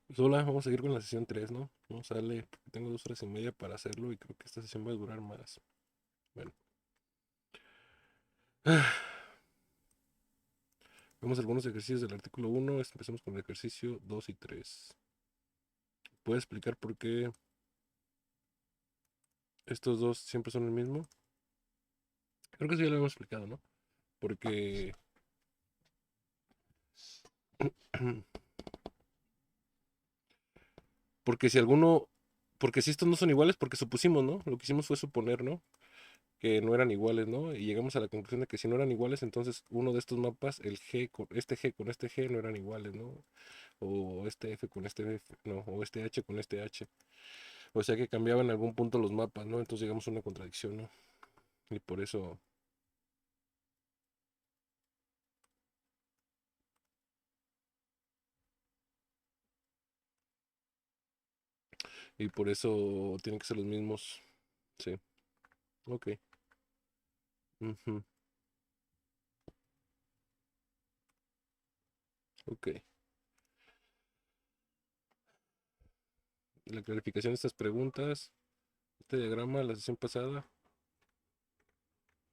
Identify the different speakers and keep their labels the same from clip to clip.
Speaker 1: Pues hola, vamos a seguir con la sesión 3, ¿no? Vamos a darle, porque tengo 2 horas y media para hacerlo y creo que esta sesión va a durar más. Bueno, vemos algunos ejercicios del artículo 1. Empecemos con el ejercicio 2 y 3. ¿Puedes explicar por qué estos dos siempre son el mismo? Creo que sí ya lo hemos explicado, ¿no? Porque, porque si alguno, porque si estos no son iguales, porque supusimos, ¿no? Lo que hicimos fue suponer, ¿no? Que no eran iguales, ¿no? Y llegamos a la conclusión de que si no eran iguales, entonces uno de estos mapas, el G con este G no eran iguales, ¿no? O este F con este F, no, o este H con este H. O sea que cambiaban en algún punto los mapas, ¿no? Entonces llegamos a una contradicción, ¿no? Y por eso, y por eso tienen que ser los mismos. Sí, ok. Ujú, ok. La clarificación de estas preguntas, este diagrama, la sesión pasada.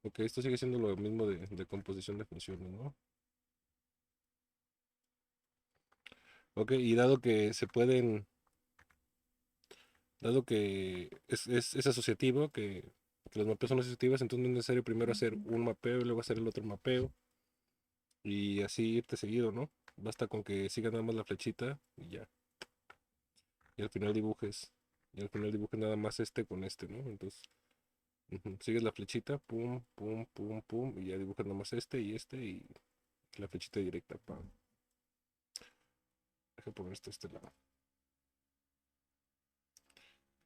Speaker 1: Ok, esto sigue siendo lo mismo de composición de funciones, ¿no? Ok, y dado que es asociativo, que los mapeos son asociativos, entonces no es necesario primero hacer un mapeo y luego hacer el otro mapeo y así irte seguido, ¿no? Basta con que sigas nada más la flechita y ya. Y al final dibujes, y al final dibujes nada más este con este, ¿no? Entonces, sigues la flechita, pum, pum, pum, pum, y ya dibujas nada más este y la flechita directa, pam. Deja poner esto a este lado.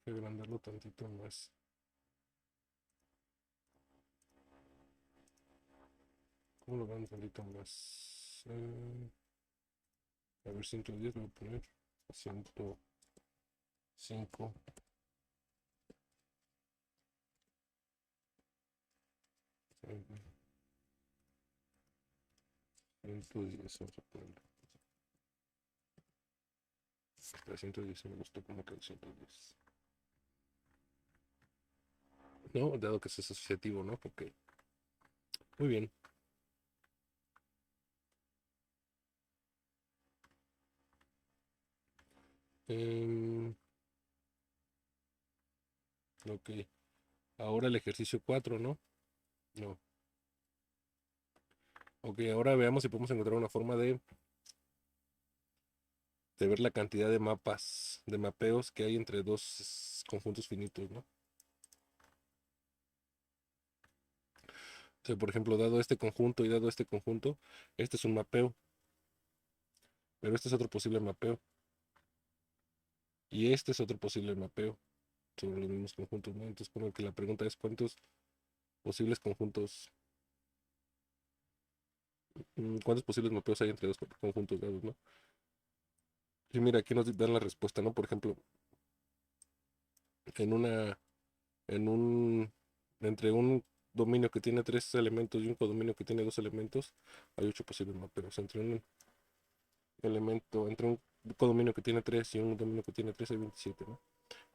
Speaker 1: Deja agrandarlo tantito más. ¿Cómo lo agrando tantito más? A ver, 110 lo voy a poner. 105. 110, vamos a ponerlo. 310 me gustó como que el 110. No, dado que es asociativo, ¿no? Ok. Muy bien. Em, ok. Ahora el ejercicio 4, ¿no? No. Ok, ahora veamos si podemos encontrar una forma de ver la cantidad de mapas, de mapeos que hay entre dos conjuntos finitos, ¿no? O sea, por ejemplo, dado este conjunto y dado este conjunto, este es un mapeo, pero este es otro posible mapeo. Y este es otro posible mapeo sobre los mismos conjuntos, ¿no? Entonces, como que la pregunta es cuántos posibles conjuntos, cuántos posibles mapeos hay entre dos conjuntos dados, ¿no? Y mira, aquí nos dan la respuesta, ¿no? Por ejemplo, en una, en un, entre un dominio que tiene 3 elementos y un codominio que tiene 2 elementos, hay 8 posibles mapeos. Entre un codominio que tiene 3 y un dominio que tiene 3 hay 27, ¿no?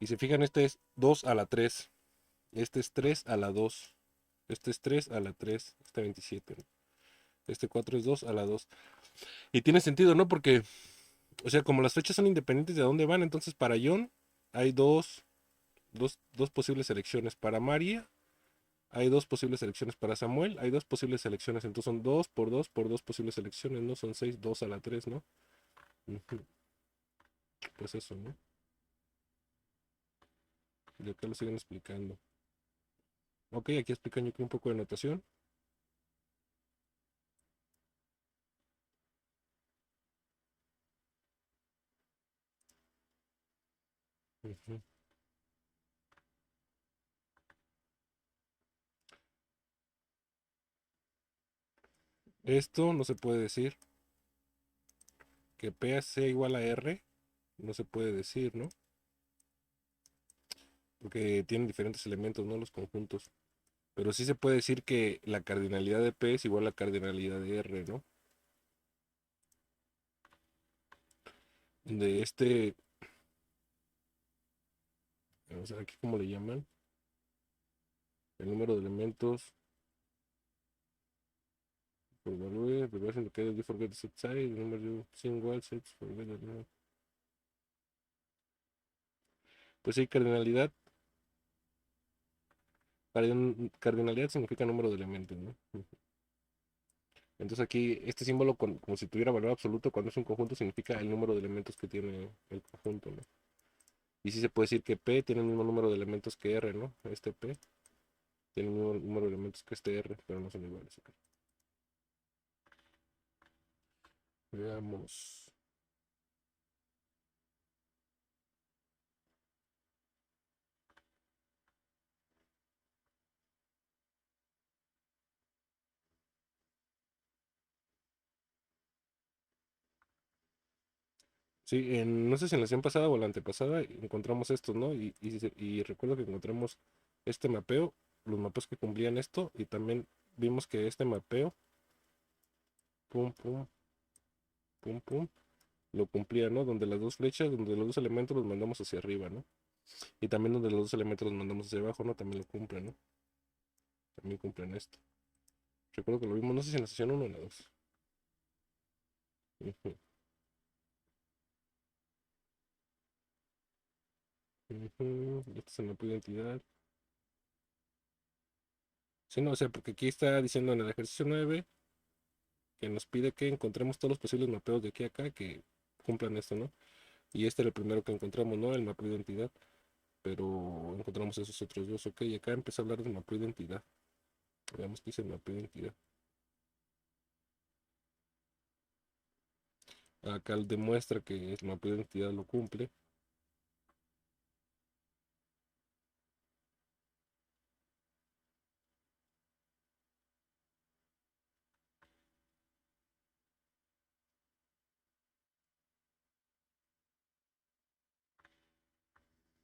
Speaker 1: Y se fijan, este es 2 a la 3, este es 3 a la 2, este es 3 a la 3, este 27, ¿no? Este 4 es 2 a la 2. Y tiene sentido, ¿no? Porque, o sea, como las fechas son independientes de dónde van, entonces para John hay dos posibles selecciones. Para María hay dos posibles selecciones. Para Samuel hay dos posibles selecciones. Entonces son 2 por 2 posibles selecciones, ¿no? Son 6, 2 a la 3, ¿no? Ujú. Pues eso, ¿no? Y acá lo siguen explicando. Ok, aquí explican yo creo un poco de notación. Ujú. Esto no se puede decir. Que P sea igual a R, no se puede decir, ¿no? Porque tienen diferentes elementos, ¿no? Los conjuntos. Pero sí se puede decir que la cardinalidad de P es igual a la cardinalidad de R, ¿no? de este, vamos a ver aquí cómo le llaman, el número de elementos, por value, the version located you forget the set size, the number you single sets, forget the number. Pues sí, cardinalidad, cardinalidad significa número de elementos, ¿no? Entonces aquí este símbolo como si tuviera valor absoluto cuando es un conjunto significa el número de elementos que tiene el conjunto, ¿no? Y sí se puede decir que P tiene el mismo número de elementos que R, ¿no? Este P tiene el mismo número de elementos que este R, pero no son iguales. Ok. Veamos. Sí, no sé si en la sesión pasada o la antepasada encontramos estos, ¿no? Y recuerdo que encontramos este mapeo, los mapeos que cumplían esto, y también vimos que este mapeo, pum, pum, pum, pum, lo cumplía, ¿no? Donde las dos flechas, donde los dos elementos los mandamos hacia arriba, ¿no? Y también donde los dos elementos los mandamos hacia abajo, ¿no? También lo cumplen, ¿no? También cumplen esto. Recuerdo que lo vimos, no sé si en la sesión uno o en la 2. Ujú, ujú. Esto es en la identidad. Sí, no, o sea, porque aquí está diciendo en el ejercicio 9 que nos pide que encontremos todos los posibles mapeos de aquí a acá que cumplan esto, ¿no? Y este era el primero que encontramos, ¿no? El mapeo de identidad, pero encontramos esos otros dos, ok, y acá empieza a hablar del mapeo de identidad. Veamos qué dice el mapeo de identidad. Acá demuestra que el mapeo de identidad lo cumple.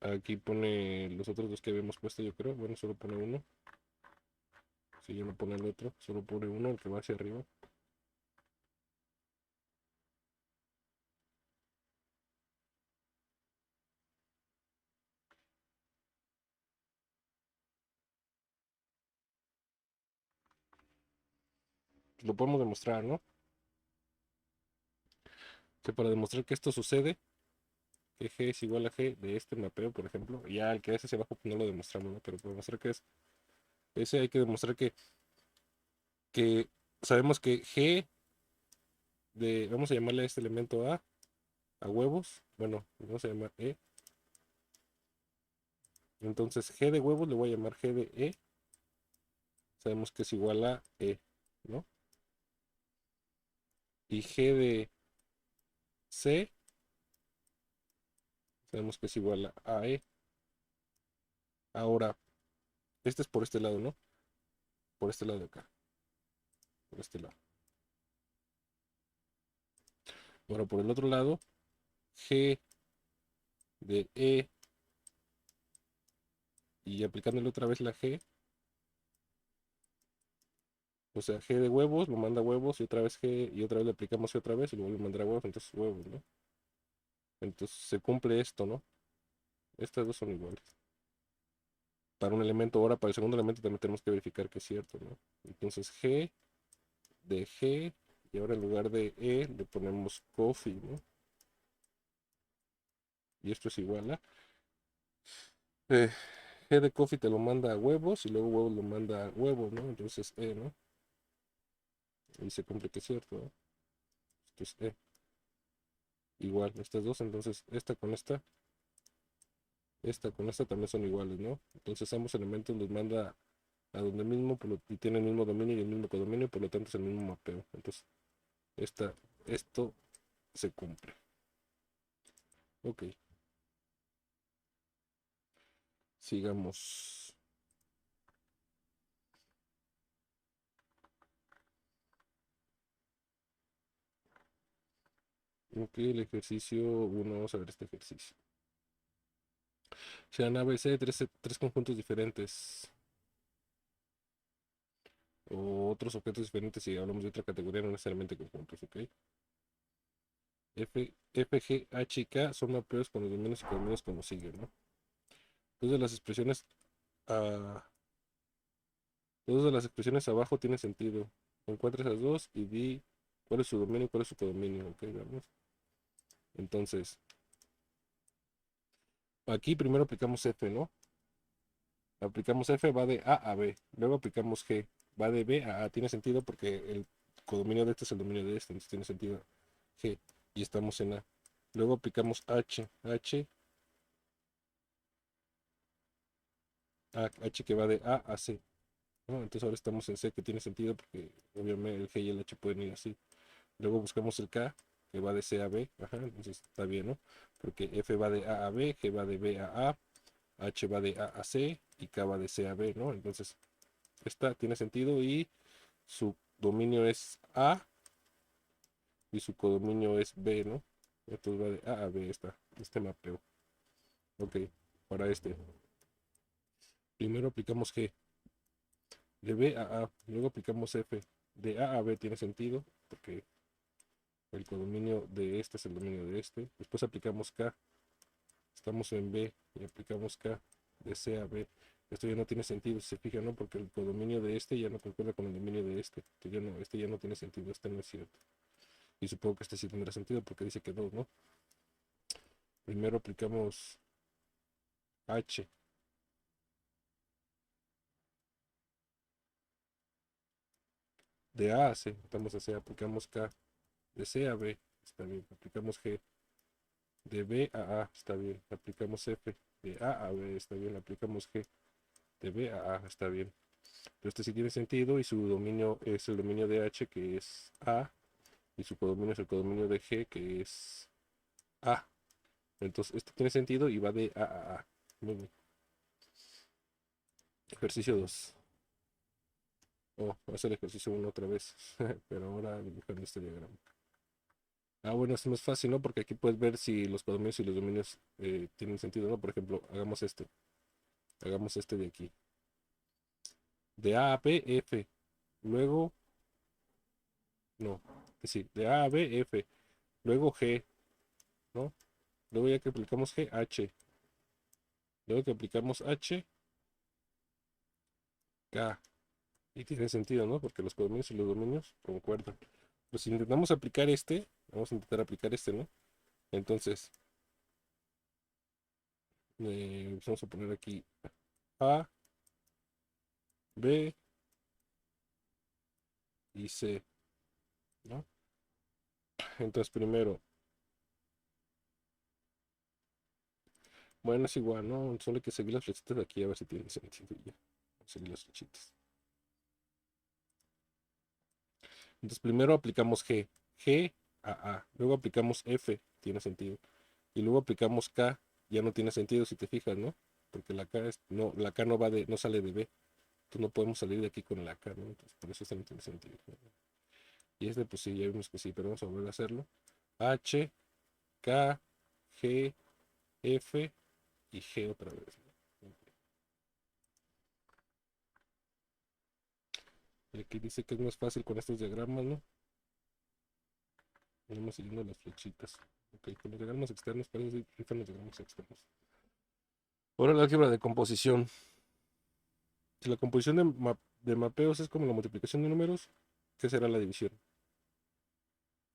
Speaker 1: Aquí pone los otros dos que habíamos puesto, yo creo. Bueno, solo pone uno. Si ya no pone el otro, solo pone uno, el que va hacia arriba. Lo podemos demostrar, ¿no? Que para demostrar que esto sucede, que G es igual a G de este mapeo, por ejemplo, y ya el que es hacia abajo pues no lo demostramos, ¿no? Pero para demostrar que es ese hay que demostrar que sabemos que G vamos a llamarle a este elemento a huevos, bueno, vamos a llamar E, entonces G de huevos le voy a llamar G de E, sabemos que es igual a E, ¿no? Y G de C, sabemos que es igual a E. Ahora, este es por este lado, ¿no? Por este lado de acá, por este lado. Ahora, por el otro lado, G de E y aplicándole otra vez la G, o sea, G de huevos, lo manda a huevos y otra vez G y otra vez le aplicamos y otra vez y lo vuelve a mandar a huevos, entonces huevos, ¿no? Entonces se cumple esto, ¿no? Estas dos son iguales. Para un elemento, ahora para el segundo elemento también tenemos que verificar que es cierto, ¿no? Entonces G de G y ahora en lugar de E le ponemos coffee, ¿no? Y esto es igual a eh, G de coffee te lo manda a huevos y luego huevos lo manda a huevos, ¿no? Entonces E, ¿no? Y se cumple que es cierto, ¿no? Esto es E. Igual, estas dos, entonces esta con esta también son iguales, ¿no? Entonces ambos elementos los manda a donde mismo y tienen el mismo dominio y el mismo codominio, por lo tanto es el mismo mapeo. Entonces, esto se cumple. Ok, sigamos. Ok, el ejercicio 1, vamos a ver este ejercicio. Sean ABC tres conjuntos diferentes o otros objetos diferentes si hablamos de otra categoría, no necesariamente conjuntos, ¿ok? F, G, H y K son mapeos con los dominios y codominios como sigue, ¿no? Entonces las expresiones, ah, todas las expresiones abajo tienen sentido. Encuentra esas dos y di cuál es su dominio y cuál es su codominio, ¿ok? Vamos. Entonces, aquí primero aplicamos F, ¿no? Aplicamos F, va de A a B. Luego aplicamos G, va de B a A. Tiene sentido porque el codominio de este es el dominio de este, entonces tiene sentido G. Y estamos en A. Luego aplicamos H, H que va de A a C, ¿no? Entonces ahora estamos en C, que tiene sentido porque obviamente el G y el H pueden ir así. Luego buscamos el K, que va de C a B, ajá, entonces está bien, ¿no? Porque F va de A a B, G va de B a A, H va de A a C y K va de C a B, ¿no? Entonces, esta tiene sentido y su dominio es A y su codominio es B, ¿no? Entonces va de A a B este mapeo. Ok, para este. Primero aplicamos G, de B a A, luego aplicamos F, de A a B tiene sentido, porque el codominio de este es el dominio de este. Después aplicamos K, estamos en B y aplicamos K, de C a B. Esto ya no tiene sentido, si se fijan, ¿no? Porque el codominio de este ya no concuerda con el dominio de este. Este ya no tiene sentido, este no es cierto. Y supongo que este sí tendrá sentido porque dice que 2, ¿no? Primero aplicamos H, de A a C, estamos a C, aplicamos K, de C a B, está bien. Aplicamos G, de B a A, está bien. Aplicamos F, de A a B, está bien. Aplicamos G, de B a A, está bien. Pero este sí tiene sentido y su dominio es el dominio de H, que es A, y su codominio es el codominio de G, que es A. Entonces, este tiene sentido y va de A a A. Muy bien. Ejercicio 2. Oh, va a ser el ejercicio 1 otra vez, pero ahora dibujando este diagrama. Ah, bueno, esto no es fácil, ¿no? Porque aquí puedes ver si los codominios y los dominios tienen sentido, ¿no? Por ejemplo, hagamos este de aquí. De A a B, F. Luego, no, sí, de A a B, F. Luego G, ¿no? Luego ya que aplicamos G, H. Luego que aplicamos H, K. Y tiene sentido, ¿no? Porque los codominios y los dominios concuerdan. Pues si intentamos aplicar este, vamos a intentar aplicar este, ¿no? Entonces, vamos a poner aquí A, B y C, ¿no? Entonces primero, bueno, es igual, ¿no? Solo hay que seguir las flechitas de aquí a ver si tiene sentido y ya. Seguir las flechitas. Entonces primero aplicamos G a. Luego aplicamos F, tiene sentido. Y luego aplicamos K, ya no tiene sentido si te fijas, ¿no? Porque la K no sale de B. Entonces no podemos salir de aquí con la K, ¿no? Entonces por eso este no tiene sentido, ¿no? Y este, pues sí, ya vimos que sí, pero vamos a volver a hacerlo. H, K, G, F y G otra vez, ¿no? Y aquí dice que es más fácil con estos diagramas, ¿no? Vamos siguiendo las flechitas. Ok, con los diagramas externos, para eso sí rifan los diagramas externos. Ahora la álgebra de composición. Si la composición de mapeos es como la multiplicación de números, ¿qué será la división?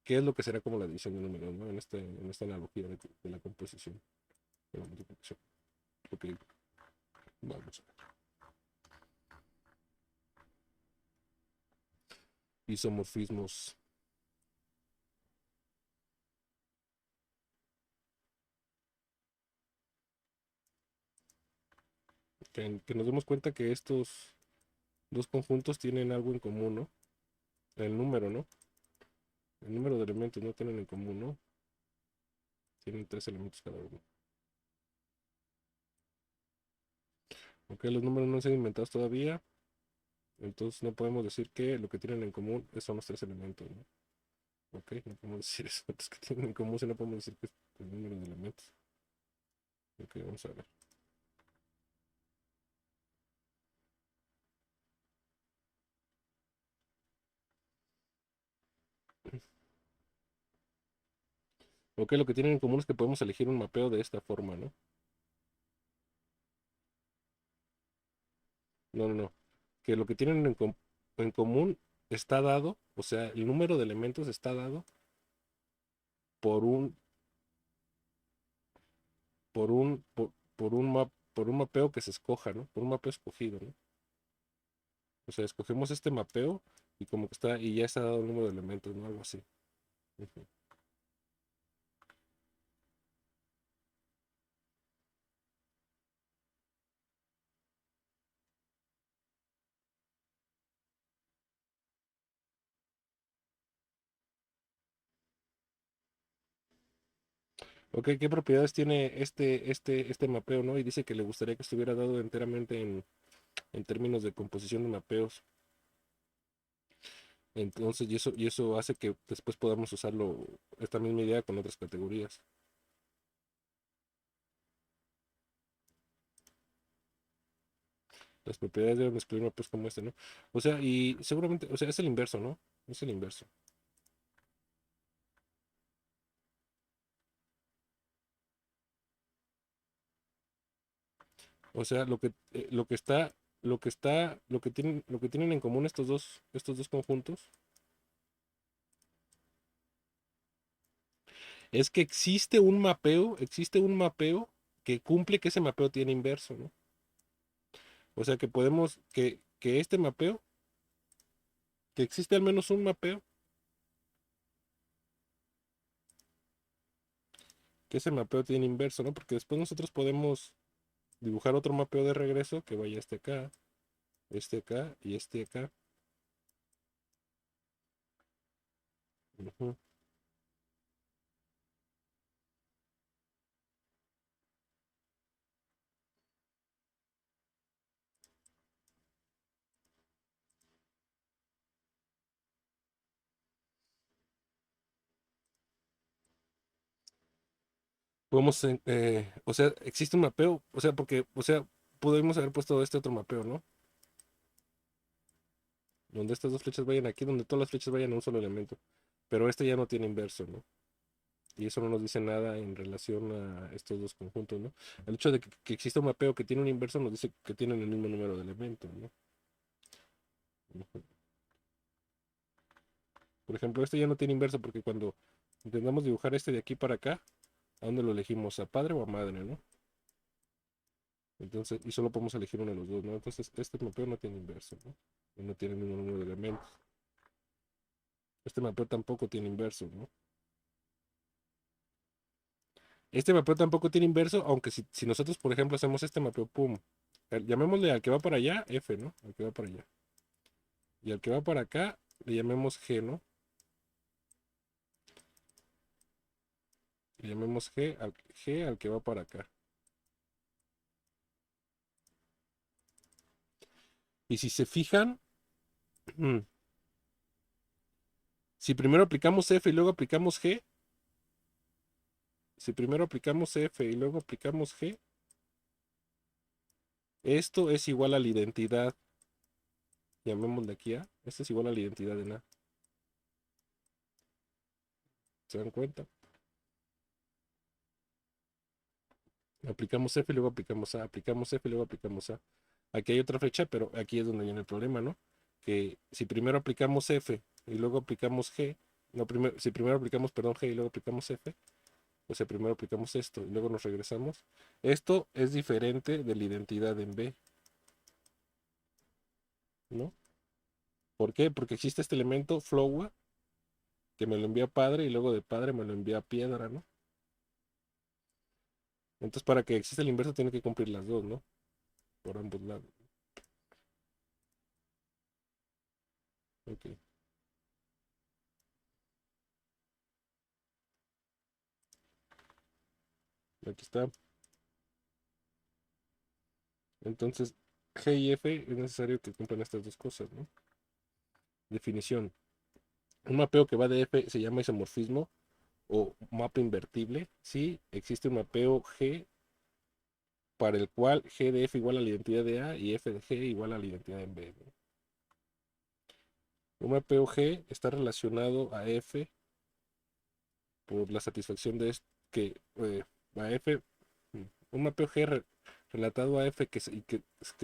Speaker 1: ¿Qué es lo que será como la división de números, ¿no? En esta analogía de la composición, de la multiplicación. Ok, vamos a ver. Isomorfismos. Que nos demos cuenta que estos dos conjuntos tienen algo en común, ¿no? El número, ¿no? El número de elementos no tienen en común, ¿no? Tienen 3 elementos cada uno. Ok, los números no se han inventado todavía, entonces no podemos decir que lo que tienen en común son los 3 elementos, ¿no? Ok, no podemos decir eso. Entonces, que tienen en común si no podemos decir que es el número de elementos. Ok, vamos a ver. Ok, lo que tienen en común es que podemos elegir un mapeo de esta forma, ¿no? No, no, no. Que lo que tienen en común está dado, o sea, el número de elementos está dado por un, por un mapeo que se escoja, ¿no? Por un mapeo escogido, ¿no? O sea, escogemos este mapeo y como que está, y ya está dado el número de elementos, ¿no? Algo así. Ujú. Ok, ¿qué propiedades tiene este mapeo, ¿no? Y dice que le gustaría que estuviera dado enteramente en términos de composición de mapeos. Entonces, y eso hace que después podamos usarlo, esta misma idea con otras categorías. Las propiedades deben excluir mapeos como este, ¿no? O sea, y seguramente, o sea, es el inverso, ¿no? Es el inverso. O sea, lo que tienen en común estos dos conjuntos es que existe un mapeo que cumple que ese mapeo tiene inverso, ¿no? O sea, que este mapeo, que existe al menos un mapeo, que ese mapeo tiene inverso, ¿no? Porque después nosotros podemos dibujar otro mapeo de regreso que vaya este acá y este acá. Ujú. O sea, existe un mapeo, o sea, o sea, podemos haber puesto este otro mapeo, ¿no? Donde estas dos flechas vayan aquí, donde todas las flechas vayan a un solo elemento. Pero este ya no tiene inverso, ¿no? Y eso no nos dice nada en relación a estos dos conjuntos, ¿no? El hecho de que exista un mapeo que tiene un inverso nos dice que tienen el mismo número de elementos, ¿no? Ujú. Por ejemplo, este ya no tiene inverso porque cuando intentamos dibujar este de aquí para acá, ¿a dónde lo elegimos? ¿A padre o a madre, no? Entonces, y solo podemos elegir uno de los dos, ¿no? Entonces, este mapeo no tiene inverso, ¿no? Y no tiene el mismo número de elementos. Este mapeo tampoco tiene inverso, ¿no? Este mapeo tampoco tiene inverso, aunque si nosotros, por ejemplo, hacemos este mapeo, pum, llamémosle al que va para allá, F, ¿no? Al que va para allá. Y al que va para acá, le llamemos G, ¿no? Le llamemos G al que va para acá. Y si se fijan, si primero aplicamos F y luego aplicamos G, si primero aplicamos F y luego aplicamos G, esto es igual a la identidad, llamémosle aquí A, esto es igual a la identidad en A. ¿Se dan cuenta? Aplicamos F y luego aplicamos A, aplicamos F y luego aplicamos A. Aquí hay otra flecha, pero aquí es donde viene el problema, ¿no? Que si primero aplicamos F y luego aplicamos G, no, si primero aplicamos, perdón, G y luego aplicamos F, o sea, primero aplicamos esto y luego nos regresamos. Esto es diferente de la identidad en B, ¿no? ¿Por qué? Porque existe este elemento flowa que me lo envía padre y luego de padre me lo envía piedra, ¿no? Entonces, para que exista el inverso, tiene que cumplir las dos, ¿no? Por ambos lados. Ok, aquí está. Entonces, G y F es necesario que cumplan estas dos cosas, ¿no? Definición. Un mapeo que va de F se llama isomorfismo o mapa invertible. Si existe un mapeo G para el cual G de F igual a la identidad de A y F de G igual a la identidad en B, ¿no? Un mapeo G está relacionado a F por la satisfacción de esto, que a F, un mapeo G relatado a F que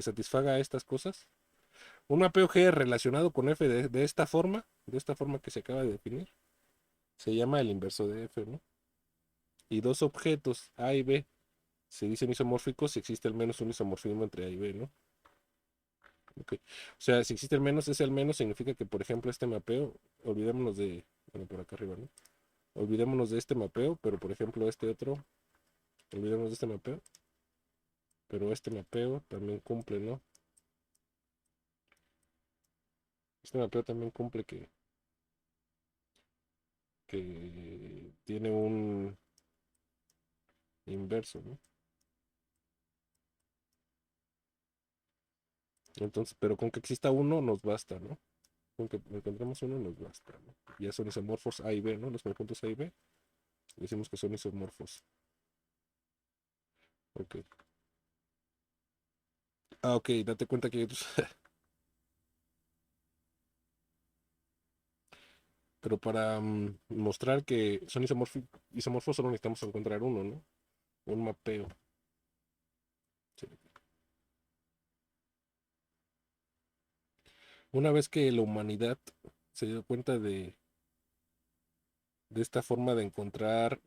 Speaker 1: satisfaga estas cosas. Un mapeo G relacionado con F de esta forma que se acaba de definir, se llama el inverso de F, ¿no? Y dos objetos, A y B, se dicen isomórficos si existe al menos un isomorfismo entre A y B, ¿no? Okay. O sea, si existe al menos, ese al menos significa que, por ejemplo, este mapeo, olvidémonos de, bueno, por acá arriba, ¿no? Olvidémonos de este mapeo, pero por ejemplo este otro, olvidémonos de este mapeo, pero este mapeo también cumple, ¿no? Este mapeo también cumple que tiene un inverso, ¿no? Entonces, pero con que exista uno nos basta, ¿no? Con que encontremos uno nos basta, ¿no? Ya son isomorfos A y B, ¿no? Los conjuntos A y B, decimos que son isomorfos. Ok. Ah, ok, date cuenta que pero para mostrar que son isomorfos solo necesitamos encontrar uno, ¿no? Un mapeo. Sí. Una vez que la humanidad se dio cuenta de esta forma de encontrar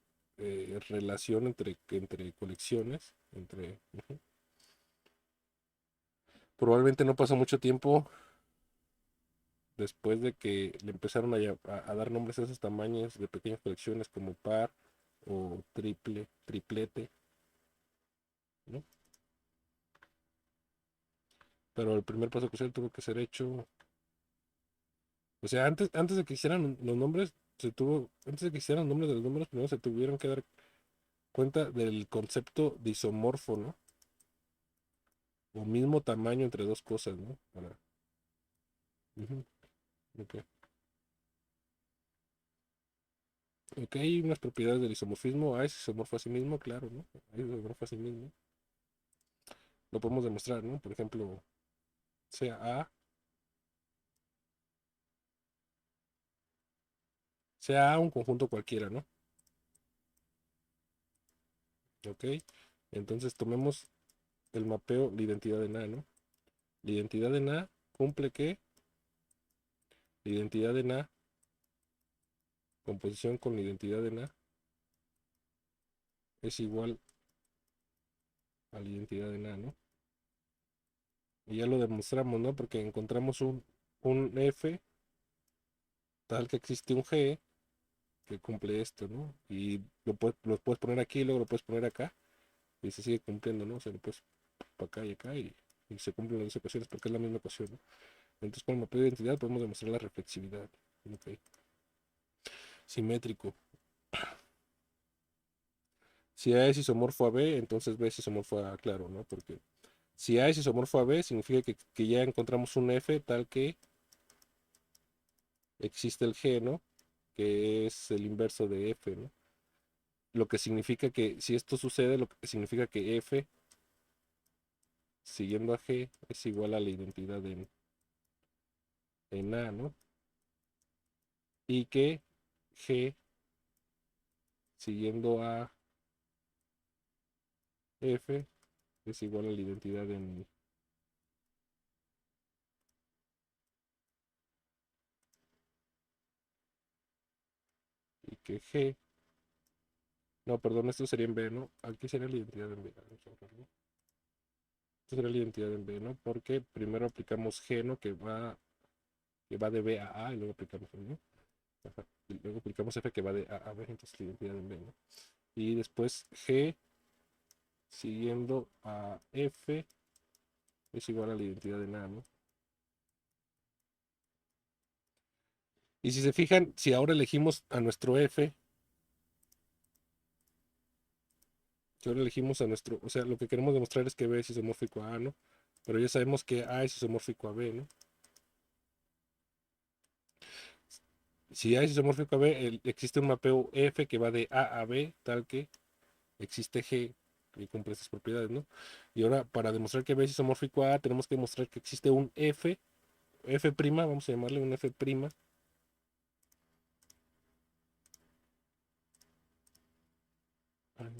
Speaker 1: relación entre colecciones, ujú. Probablemente no pasó mucho tiempo después de que le empezaron a dar nombres a esos tamaños de pequeñas colecciones como par o triplete, ¿no? Pero el primer paso crucial tuvo que ser hecho, o sea, antes de que hicieran los nombres, antes de que hicieran los nombres de los números, primero se tuvieron que dar cuenta del concepto de isomorfo, ¿no? O mismo tamaño entre dos cosas, ¿no? Ujú, ok. Ok, hay unas propiedades del isomorfismo. Ah, es isomorfo a sí mismo, claro, ¿no? Es isomorfo a sí mismo. Lo podemos demostrar, ¿no? Por ejemplo, sea A, sea A un conjunto cualquiera, ¿no? Ok. Entonces tomemos el mapeo, la identidad en A, ¿no? La identidad en A cumple que la identidad en A, composición con la identidad en A, es igual a la identidad en A, ¿no? Y ya lo demostramos, ¿no? Porque encontramos un F tal que existe un G que cumple esto, ¿no? Y lo puedes poner aquí y luego lo puedes poner acá y se sigue cumpliendo, ¿no? O sea, lo puedes para acá y acá y se cumplen las dos ecuaciones porque es la misma ecuación, ¿no? Entonces con el mapeo de identidad podemos demostrar la reflexividad. Ok. Simétrico. Si A es isomorfo a B, entonces B es isomorfo a A, claro, ¿no? Porque si A es isomorfo a B, significa que ya encontramos un F tal que existe el G, ¿no? Que es el inverso de F, ¿no? Lo que significa que si esto sucede, lo que significa que F siguiendo a G es igual a la identidad en A, ¿no? Y que G siguiendo a F es igual a la identidad y que G, no, perdón, esto sería en B, ¿no? Aquí sería la identidad en B. Vamos a verlo. Esto sería la identidad en B, ¿no? Porque primero aplicamos G, ¿no? Que va de B a A y luego aplicamos F, ¿no? Ajá. Y luego aplicamos F que va de A a B, entonces la identidad en B, ¿no? Y después G siguiendo a F es igual a la identidad en A, ¿no? Y si se fijan, si ahora elegimos a nuestro F, si ahora elegimos a nuestro, o sea, lo que queremos demostrar es que B es isomórfico a A, ¿no? Pero ya sabemos que A es isomórfico a B, ¿no? Si A es isomórfico a B, existe un mapeo F que va de A a B, tal que existe G que cumple estas propiedades, ¿no? Y ahora, para demostrar que B es isomórfico a A, tenemos que demostrar que existe un F', vamos a llamarle un F',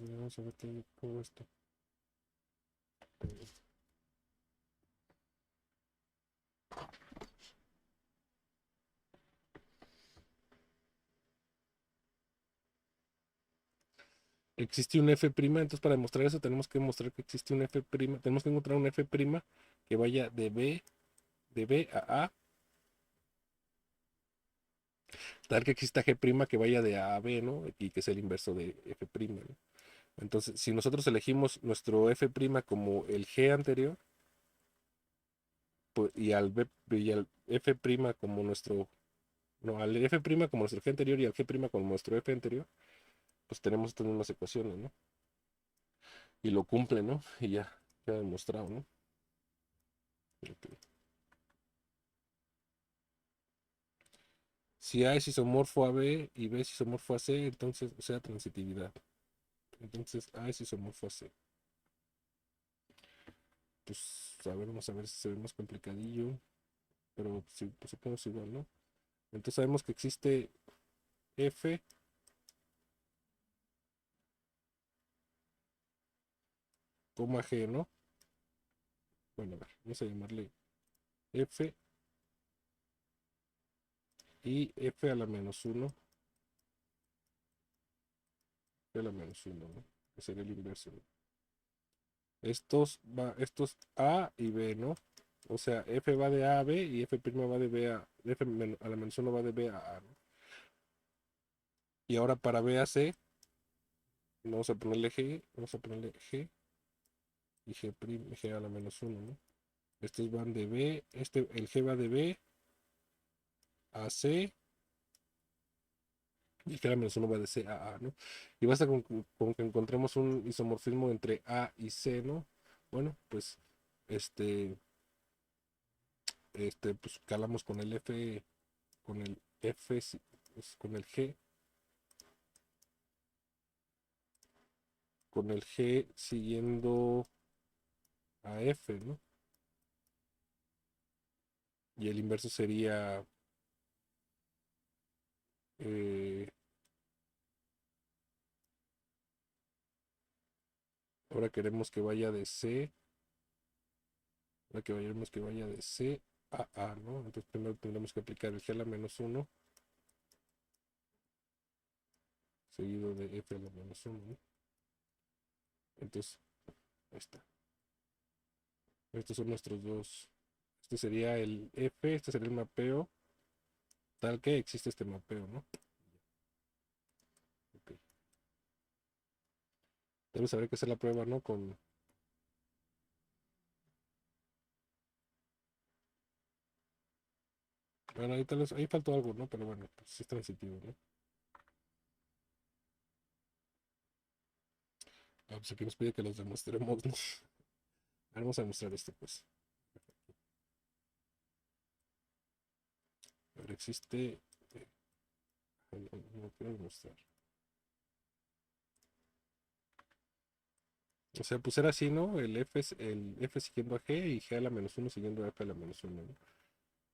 Speaker 1: vamos a ver todo esto. Existe un F', entonces para demostrar eso tenemos que demostrar que existe un F', tenemos que encontrar un F' que vaya de B a A, tal que exista G' que vaya de A a B, ¿no? Y que es el inverso de F', ¿no? Entonces, si nosotros elegimos nuestro F' como el G anterior, pues, y al F' como nuestro, no, al F' como nuestro G anterior y al G' como nuestro F anterior, pues tenemos estas mismas ecuaciones, ¿no? Y lo cumple, ¿no? Y ya, queda demostrado, ¿no? Ok. Si A es isomorfo a B y B es isomorfo a C, entonces, o sea, transitividad. Entonces A es isomorfo a C. Pues, a ver, vamos a ver si se ve más complicadillo, pero sí, pues supongo que es igual, ¿no? Entonces sabemos que existe F, G, ¿no? Bueno, a ver, vamos a llamarle F y F a la menos uno, F a la menos uno, ¿no? Que sería el inverso, ¿no? Estos A y B, ¿no? O sea, F va de A a B y F' va de B a, F a la menos uno va de B a A, ¿no? Y ahora para B a C, vamos a ponerle G, vamos a ponerle G y G a la menos uno, ¿no? Estos van de B, el G va de B a C y el G a la menos uno va de C a A, ¿no? Y basta con que encontremos un isomorfismo entre A y C, ¿no? Bueno, pues este, pues calamos con el F, pues, con el G siguiendo a F, ¿no? Y el inverso sería eh, ahora queremos que vaya de C, ahora queremos que vaya de C a A, ¿no? Entonces primero tendremos que aplicar el G a la menos uno seguido de F a la menos uno, ¿no? Entonces, ahí está. Estos son nuestros dos. Este sería el F, este sería el mapeo, tal que existe este mapeo, ¿no? Ok. Debes saber que hacer la prueba, ¿no? Bueno, ahí tal vez, ahí faltó algo, ¿no? Pero bueno, pues sí es transitivo, ¿no? Ah, pues aquí nos pide que los demostremos, ¿no? Vamos a demostrar esto, pues. A ver, existe. No quiero demostrar. O sea, pues era así, ¿no? El F siguiendo a G y G a la menos uno siguiendo a F a la menos uno, ¿no?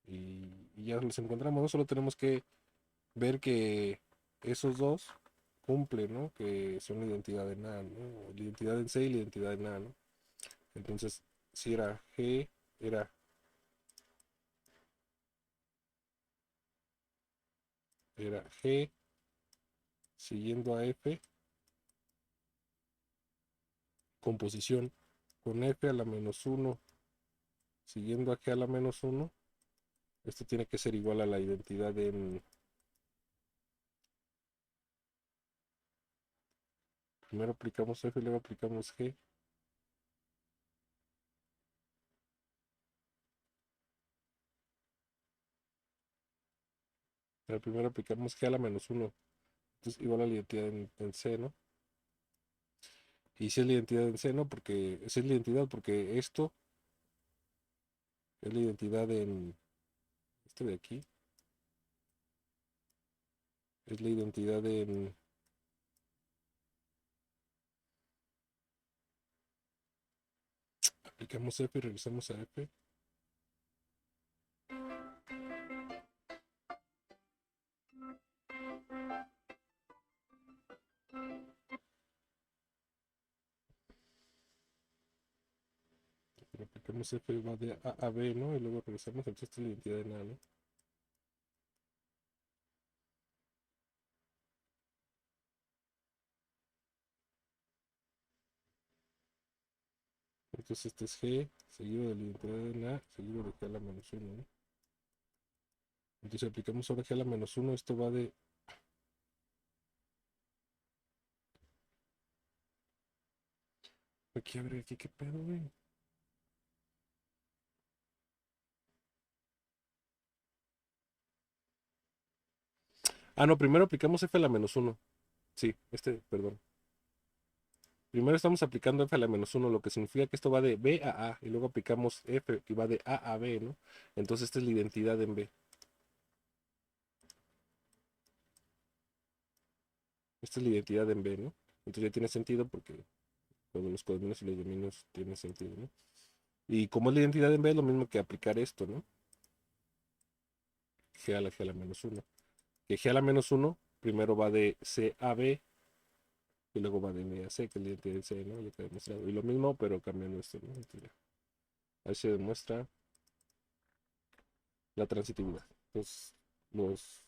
Speaker 1: Y ya los encontramos, ¿no? Solo tenemos que ver que esos dos cumplen, ¿no? Que son la identidad de nada, ¿no? La identidad en C y la identidad en A, ¿no? Entonces, si era G, era, era G siguiendo a F, composición con F a la menos uno siguiendo a G a la menos uno, esto tiene que ser igual a la identidad en... Primero aplicamos F y luego aplicamos G. Pero primero aplicamos G a la menos uno. Entonces igual a la identidad en C, ¿no? Y si es la identidad en C, ¿no? Porque esa es la identidad, porque esto es la identidad en este de aquí. Es la identidad en... Aplicamos F y regresamos a F. aplicamos F va de A a B, ¿no? Y luego regresamos, entonces esta es la identidad en A, ¿no? Entonces este es G, seguido de la identidad en A, seguido de G a la menos 1, ¿no? Entonces si aplicamos ahora G a la menos 1, esto va de... Aquí, a ver, aquí, ¿qué pedo, güey? Ah, no, primero aplicamos F a la menos 1. Sí, perdón. Primero estamos aplicando F a la menos 1, lo que significa que esto va de B a A, y luego aplicamos F y va de A a B, ¿no? Entonces esta es la identidad en B. Esta es la identidad en B, ¿no? Entonces ya tiene sentido porque cuando los codominios y los dominios tienen sentido, ¿no? Y como es la identidad en B, es lo mismo que aplicar esto, ¿no? G a la menos 1. Que G a la menos 1 primero va de C a B y luego va de B a C, que es la identidad de C, ¿no? Ya queda demostrado. Y lo mismo, pero cambiando esto, ¿no? Entonces, ahí se demuestra la transitividad. Entonces, los,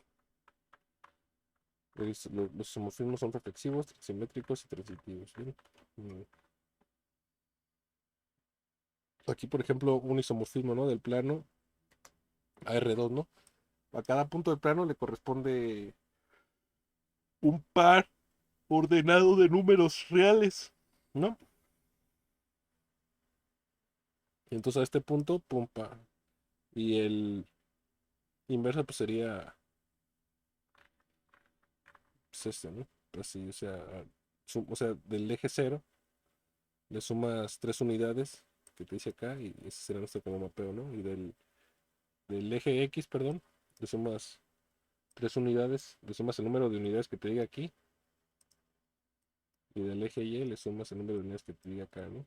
Speaker 1: los homorfismos son reflexivos, simétricos y transitivos, ¿bien? Mm. Aquí, por ejemplo, un isomorfismo, ¿no? Del plano a R2, ¿no? A cada punto del plano le corresponde un par ordenado de números reales, ¿no? Y entonces a este punto, pum, pa. Y el inverso pues sería pues este, ¿no? Así, o sea, o sea, del eje cero le sumas 3 unidades que te dice acá y ese será nuestro como mapeo, ¿no? Y del eje X, perdón, le sumas 3 unidades, le sumas el número de unidades que te diga aquí y del eje Y le sumas el número de unidades que te diga acá, ¿no?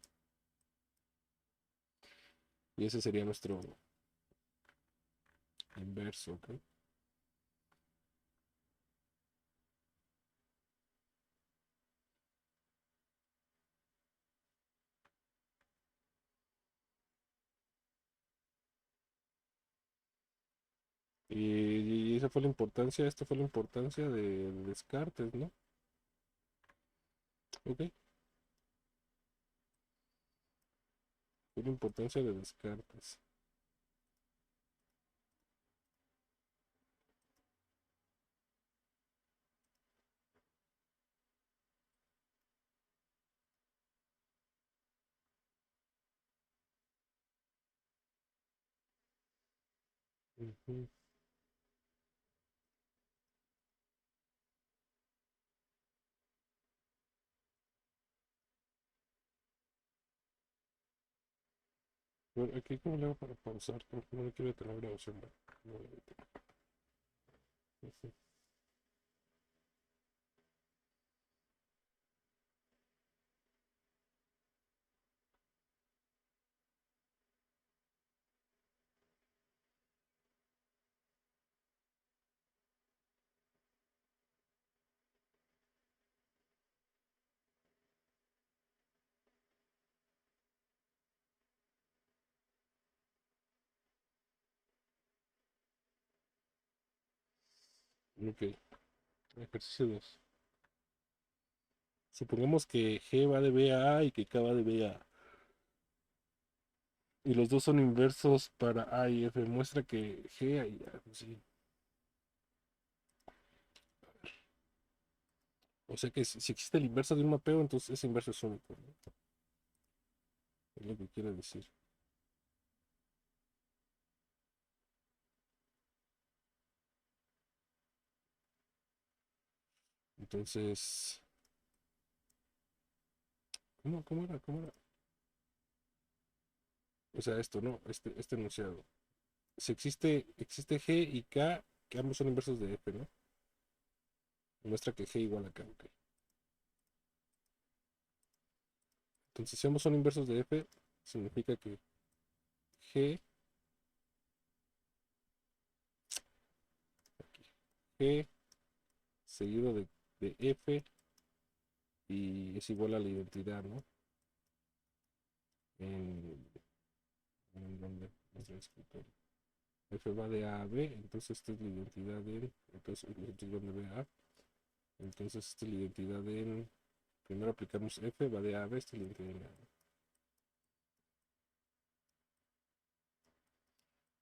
Speaker 1: Y ese sería nuestro inverso, ¿ok? Y esa fue la importancia, esta fue la importancia de Descartes, ¿no? Ok, fue la importancia de Descartes. Ujú. Bueno, aquí cómo le hago para pausar, porque no le quiero detener la grabación, ¿verdad? No le detengo. Ujú. Ok, ejercicio 2. Supongamos que G va de B a A y que K va de B a A. Y los dos son inversos para A y F. Muestra que G y A, pues sí. O sea que si existe el inverso de un mapeo, entonces ese inverso es único, ¿no? Es lo que quiere decir. Entonces, ¿cómo era? ¿Cómo era? O sea, esto, ¿no? Este enunciado. Si existe G y K, que ambos son inversos de F, ¿no? Muestra que G igual a K, ok. Entonces, si ambos son inversos de F, significa que G, aquí, G seguido de F y es igual a la identidad, ¿no? En nuestro escritorio. F va de A a B, entonces esta es la identidad de, entonces nosotros van de B a A, entonces esta es la identidad de, primero aplicamos F, va de A a B, esta es la identidad de A.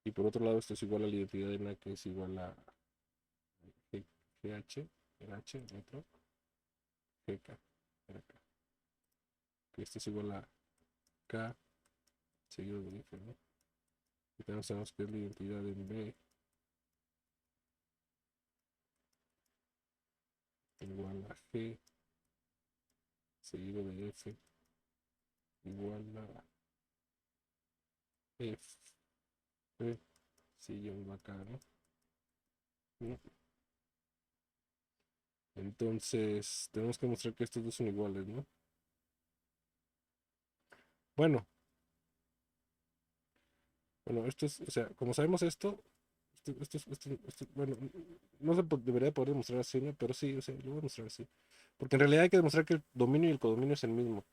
Speaker 1: Y por otro lado, esto es igual a la identidad de NA, que es igual a GH, RH, otro, GK, RK. Que esto es igual a K seguido de F, ¿no? Y también sabemos que es la identidad en B igual a G seguido de F igual a F, siguiendo acá, ¿no? ¿No? Entonces, tenemos que mostrar que estos dos son iguales, ¿no? Bueno, bueno, esto es, o sea, como sabemos esto, bueno, no se debería poder demostrar así, ¿no? Pero sí, o sea, lo voy a mostrar así. Porque en realidad hay que demostrar que el dominio y el codominio es el mismo.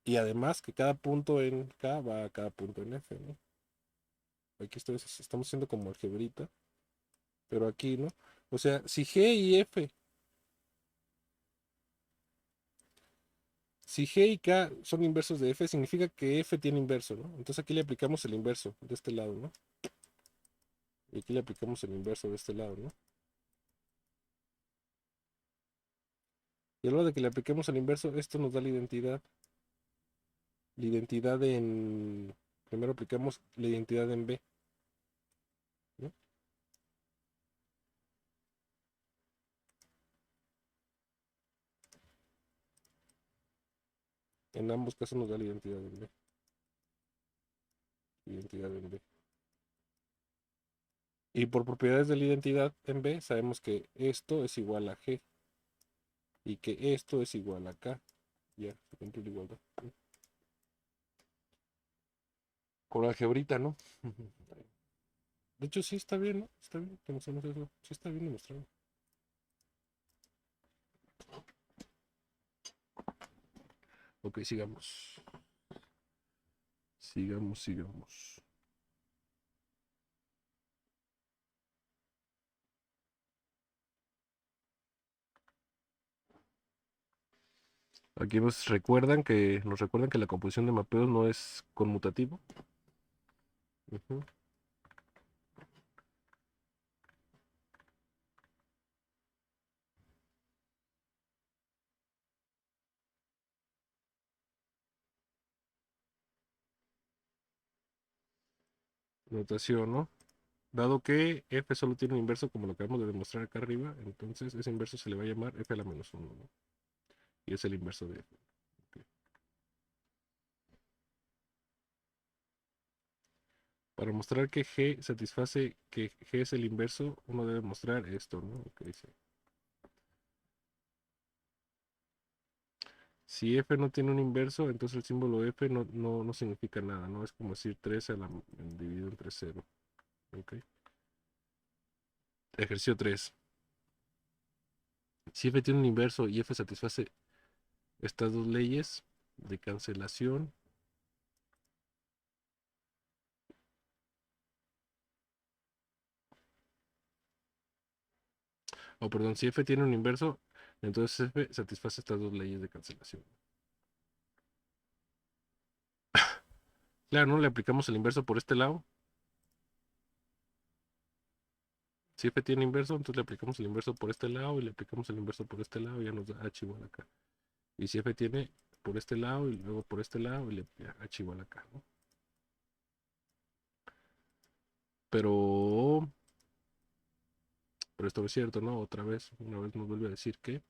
Speaker 1: Y además que cada punto en K va a cada punto en F, ¿no? Aquí estamos haciendo como algebrita, pero aquí, ¿no? O sea, si G y F, si G y K son inversos de F, significa que F tiene inverso, ¿no? Entonces aquí le aplicamos el inverso de este lado, ¿no? Y aquí le aplicamos el inverso de este lado, ¿no? Y a la hora de que le apliquemos el inverso, esto nos da la identidad. La identidad en... Primero aplicamos la identidad en B, ¿no? En ambos casos nos da la identidad en B. Identidad en B. Y por propiedades de la identidad en B, sabemos que esto es igual a G y que esto es igual a K. Ya, se cumple la igualdad. Con algebrita, ¿no? De hecho, sí está bien, ¿no? Está bien que mostremos eso. Sí está bien demostrado. Ok, sigamos. Sigamos. Aquí nos recuerdan que la composición de mapeos no es conmutativo. Ujú. Notación, ¿no? Dado que f solo tiene un inverso como lo acabamos de demostrar acá arriba, entonces ese inverso se le va a llamar f a la menos 1, ¿no? Y es el inverso de f. Ok. Para mostrar que g satisface que g es el inverso, uno debe mostrar esto, ¿no? Que dice, si f no tiene un inverso, entonces el símbolo f no significa nada, ¿no? Es como decir 3 dividido entre 0. ¿Ok? Ejercicio 3. Si f tiene un inverso y f satisface estas dos leyes de cancelación, o perdón, si f tiene un inverso, entonces f satisface estas dos leyes de cancelación. Claro, ¿no? Le aplicamos el inverso por este lado. Si f tiene inverso, entonces le aplicamos el inverso por este lado y le aplicamos el inverso por este lado y ya nos da h igual acá. Y si f tiene por este lado y luego por este lado y le h igual acá, ¿no? Pero, pero esto no es cierto, ¿no? Otra vez, una vez nos vuelve a decir que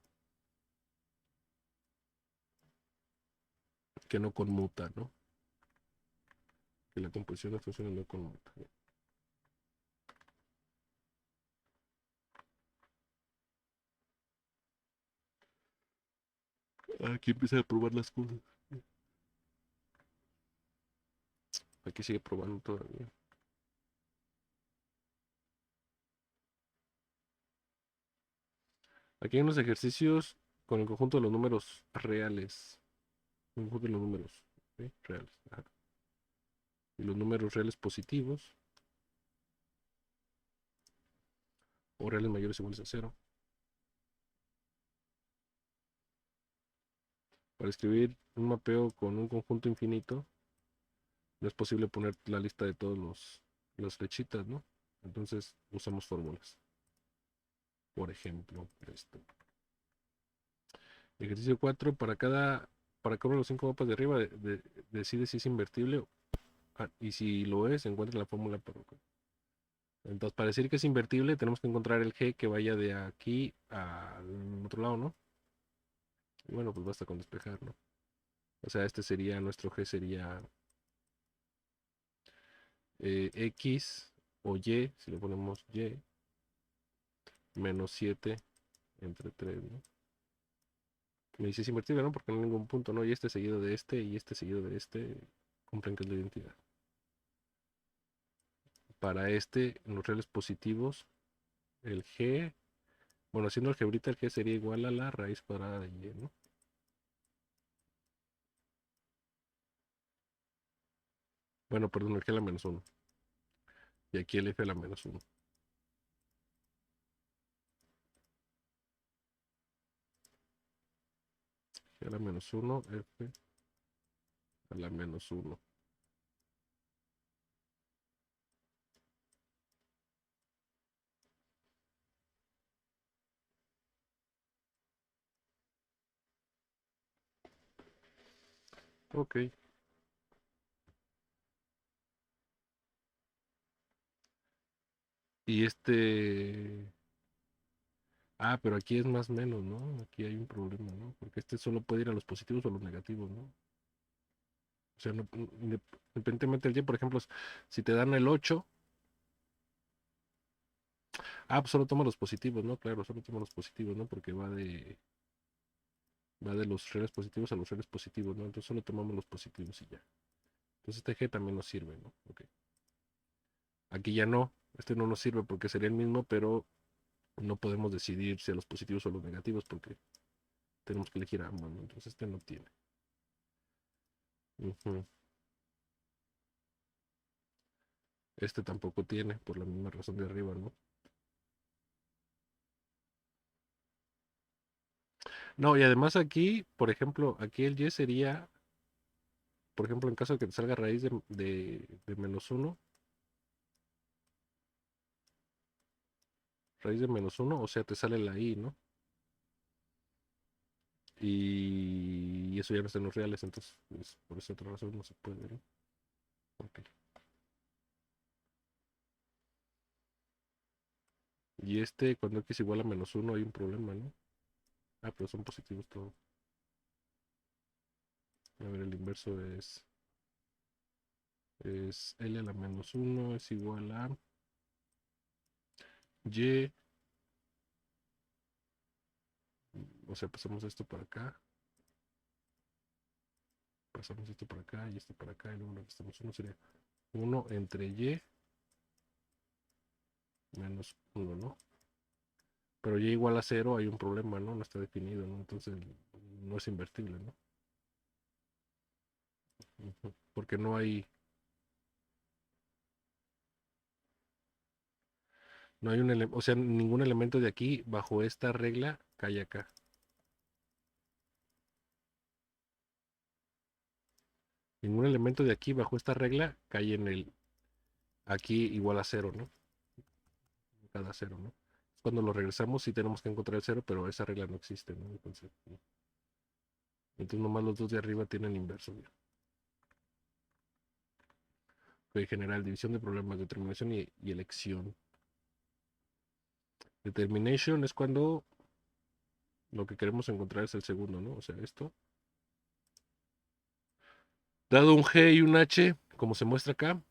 Speaker 1: no conmuta, ¿no? Que la composición de funciones no conmuta. Aquí empieza a probar las cosas. Aquí sigue probando todavía. Aquí hay unos ejercicios con el conjunto de los números reales. El conjunto de los números, ¿sí? Reales. Ajá. y los números reales positivos o reales mayores o iguales a 0. Para escribir un mapeo con un conjunto infinito, no es posible poner la lista de todas las flechitas, ¿no? Entonces usamos fórmulas. Por ejemplo, esto. Ejercicio 4, para cada uno de los 5 mapas de arriba, decide si es invertible y si lo es, encuentra la fórmula para. Entonces, para decir que es invertible, tenemos que encontrar el G que vaya de aquí al otro lado, ¿no? Y bueno, pues basta con despejar, ¿no? O sea, nuestro G sería X o Y, si le ponemos Y, menos 7 entre 3, ¿no? Me dice es invertible, ¿no? Porque no hay ningún punto, ¿no? Y este seguido de este y este seguido de este, cumplen que es la identidad. Para este, en los reales positivos, el G, bueno, haciendo algebrita, el G sería igual a la raíz cuadrada de Y, ¿no? Bueno, perdón, el G a la menos 1. Y aquí el F a la menos 1. G a la menos 1, F a la menos 1. Ok. Y pero aquí es más menos, ¿no? Aquí hay un problema, ¿no? Porque este solo puede ir a los positivos o a los negativos, ¿no? O sea, independientemente del Y, por ejemplo, si te dan el 8, pues solo toma los positivos, ¿no? Claro, solo toma los positivos, ¿no? Porque va de los reales positivos a los reales positivos, ¿no? Entonces solo tomamos los positivos y ya. Entonces este G también nos sirve, ¿no? Ok. Aquí ya no, este no nos sirve porque sería el mismo, pero no podemos decidir si a los positivos o a los negativos porque tenemos que elegir a ambos, ¿no? Entonces este no tiene. Ujú. Este tampoco tiene, por la misma razón de arriba, ¿no? No, y además aquí, por ejemplo, aquí el Y sería, por ejemplo, en caso de que te salga raíz de menos 1, raíz de menos 1, o sea, te sale la I, ¿no? Y eso ya no está en los reales, entonces, pues, por esa otra razón no se puede, ¿no? Ok. Y cuando X igual a menos 1 hay un problema, ¿no? Pero son positivos todos. A ver, el inverso es L a la menos 1 es igual a Y. O sea, pasamos esto para acá, pasamos esto para acá y esto para acá, y luego lo que estamos 1 sería 1 entre Y menos 1, ¿no? Pero Y igual a 0 hay un problema, ¿no? No está definido, ¿no? Entonces no es invertible, ¿no? Porque no hay un elemento, o sea, ningún elemento de aquí bajo esta regla cae acá. Ningún elemento de aquí bajo esta regla cae en aquí igual a 0, ¿no? Cada 0, ¿no? Cuando lo regresamos sí tenemos que encontrar el 0, pero esa regla no existe, ¿no? Entonces nomás los dos de arriba tienen inverso, mira. En general, división de problemas, determinación y elección. Determination es cuando lo que queremos encontrar es el segundo, ¿no? O sea, esto. Dado un G y un H, como se muestra acá,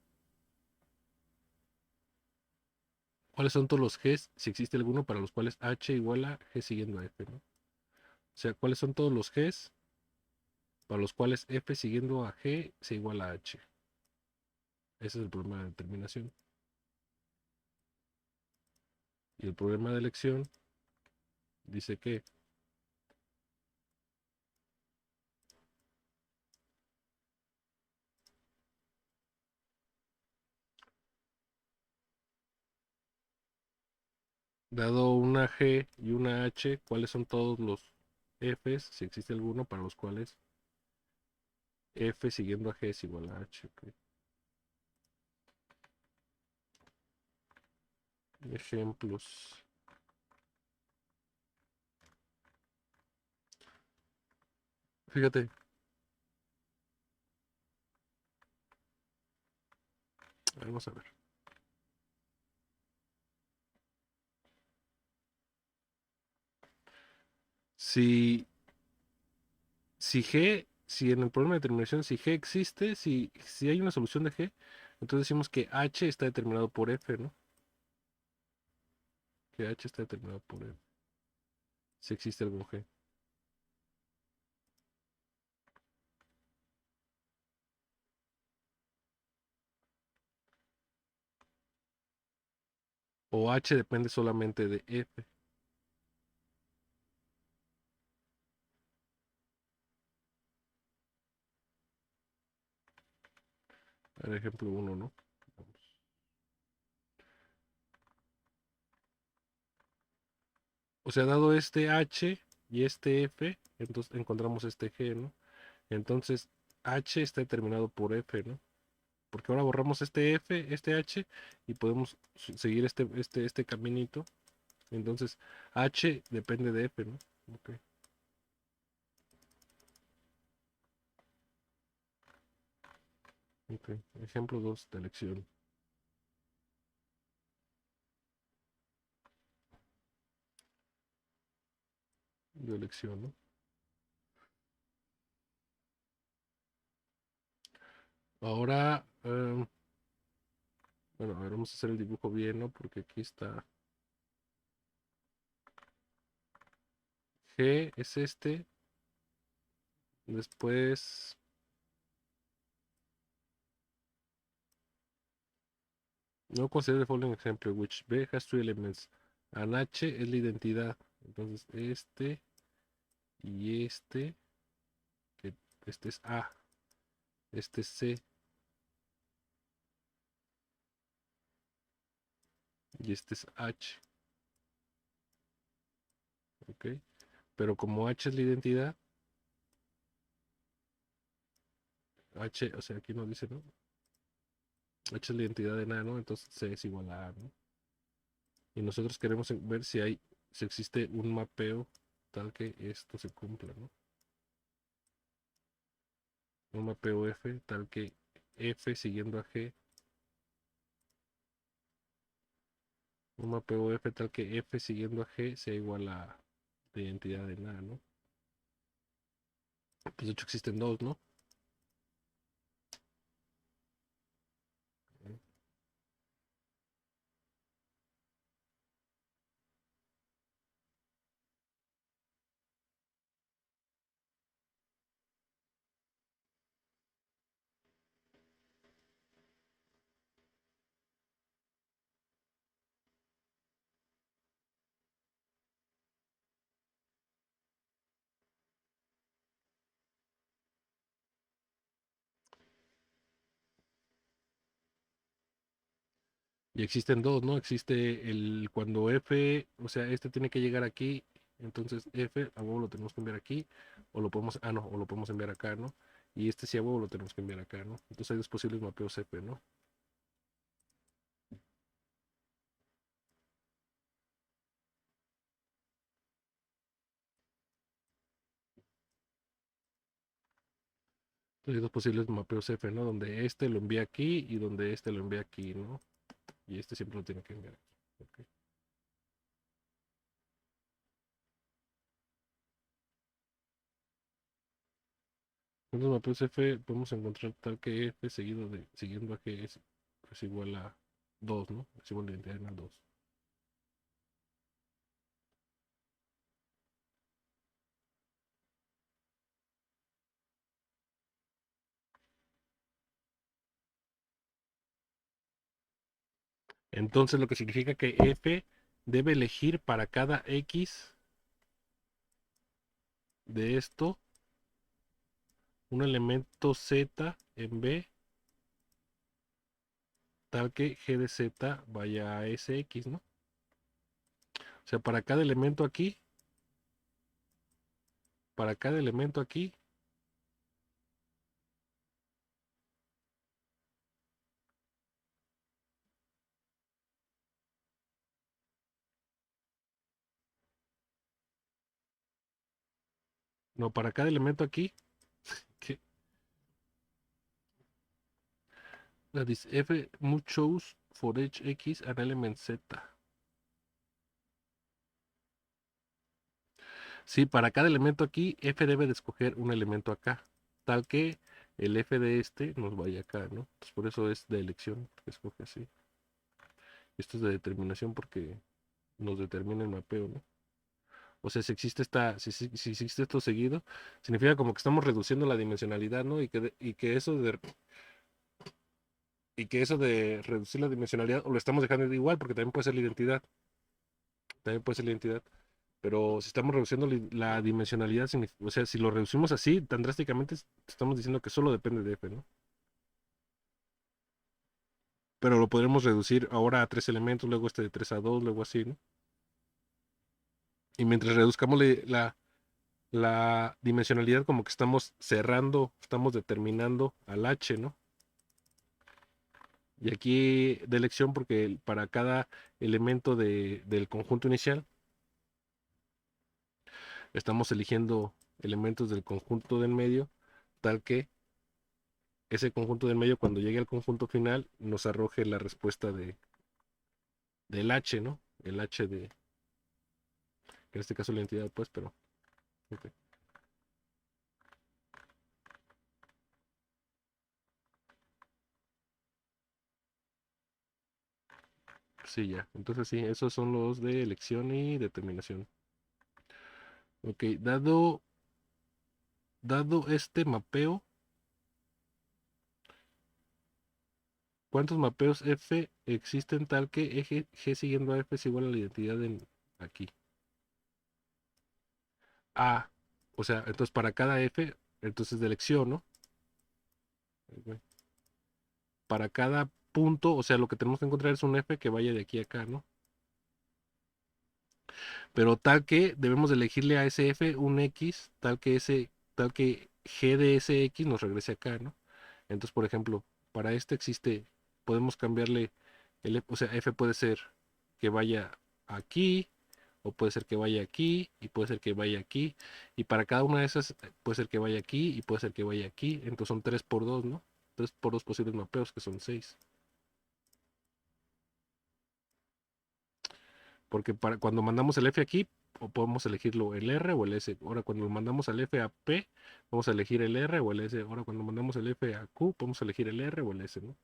Speaker 1: ¿cuáles son todos los Gs, si existe alguno, para los cuales H igual a G siguiendo a F, ¿no? O sea, ¿cuáles son todos los Gs para los cuales F siguiendo a G se iguala a H? Ese es el problema de determinación. Y el problema de elección dice que Dado una G y una H, ¿cuáles son todos los Fs, si existe alguno, para los cuales F siguiendo a G es igual a H? Ok. Ejemplos. Fíjate, vamos a ver. Si, si en el problema de determinación, si G existe, si hay una solución de G, entonces decimos que H está determinado por F, ¿no? Que H está determinado por F, si existe algún G. O H depende solamente de F. Por ejemplo, uno, ¿no? Vamos. O sea, dado este H y este F, entonces encontramos este G, ¿no? Entonces, H está determinado por F, ¿no? Porque ahora borramos este F, este H, y podemos seguir este caminito. Entonces, H depende de F, ¿no? Ok, ok. Ejemplo 2 de elección. De elección, ¿no? Ahora, bueno, a ver, vamos a hacer el dibujo bien, ¿no? Porque aquí está G, es este. Después, no consider the following example, which B has three elements. An H es la identidad. Entonces, y que este es A, este es C y este es H, ¿ok? Pero como H es la identidad, H, o sea, aquí no dice, ¿no? H es la identidad de nada, ¿no? Entonces C es igual a A, ¿no? Y nosotros queremos ver si existe un mapeo tal que esto se cumpla, ¿no? Un mapeo F tal que F siguiendo a G, un mapeo F tal que F siguiendo a G sea igual a la identidad de nada, ¿no? Pues de hecho existen dos, ¿no? Y existen dos, ¿no? Existe el cuando F, o sea, este tiene que llegar aquí, entonces F a huevo lo tenemos que enviar aquí, o lo podemos, no, o lo podemos enviar acá, ¿no? Y este sí a huevo lo tenemos que enviar acá, ¿no? Entonces hay dos posibles mapeos F, ¿no? Entonces hay dos posibles mapeos F, ¿no? Donde este lo envía aquí y donde este lo envía aquí, ¿no? Y este siempre lo tiene que enviar aquí. Ok. En los mapeos F podemos encontrar tal que F siguiendo a G es igual a 2, ¿no? Es igual a la identidad de 2. Entonces lo que significa que F debe elegir para cada X de esto un elemento Z en B tal que G de Z vaya a ese X, ¿no? sea, para cada elemento aquí, para cada elemento aquí, no, para cada elemento aquí, que that is f move shows for each x an element z. Sí, para cada elemento aquí, f debe de escoger un elemento acá, tal que el f de este nos vaya acá, ¿no? Entonces, por eso es de elección, que escoge así. Esto es de determinación porque nos determina el mapeo, ¿no? O sea, si existe si existe esto seguido, significa como que estamos reduciendo la dimensionalidad, ¿no? Y que eso de reducir la dimensionalidad, o lo estamos dejando igual, porque también puede ser la identidad, también puede ser la identidad. Pero si estamos reduciendo la dimensionalidad, o sea, si lo reducimos así, tan drásticamente, estamos diciendo que solo depende de f, ¿no? Pero lo podremos reducir ahora a tres elementos, luego este de 3 a 2, luego así, ¿no? Y mientras reduzcamos la dimensionalidad, como que estamos cerrando, estamos determinando al h, ¿no? Y aquí de elección, porque para cada elemento del conjunto inicial, estamos eligiendo elementos del conjunto del medio, tal que ese conjunto del medio, cuando llegue al conjunto final, nos arroje la respuesta del h, ¿no? El h de, en este caso la entidad, pues, pero... ok. Sí, ya. Entonces sí, esos son los de elección y determinación. Ok, dado este mapeo, ¿cuántos mapeos F existen tal que eje G siguiendo a F es igual a la identidad en aquí? A. O sea, entonces para cada F, entonces de elección, ¿no? Ok. Para cada punto, o sea, lo que tenemos que encontrar es un F que vaya de aquí a acá, ¿no? Pero tal que debemos de elegirle a ese F un X, tal que G de ese X nos regrese acá, ¿no? Entonces, por ejemplo, para este existe, podemos cambiarle o sea, F puede ser que vaya aquí, o puede ser que vaya aquí, y puede ser que vaya aquí, y para cada una de esas puede ser que vaya aquí, y puede ser que vaya aquí, entonces son 3 por 2, ¿no? 3 por 2 posibles mapeos, que son 6. Porque para cuando mandamos el F aquí, o podemos elegirlo el R o el S. Ahora cuando lo mandamos al F a P, vamos a elegir el R o el S. Ahora cuando mandamos el F a Q, podemos elegir el R o el S, ¿no?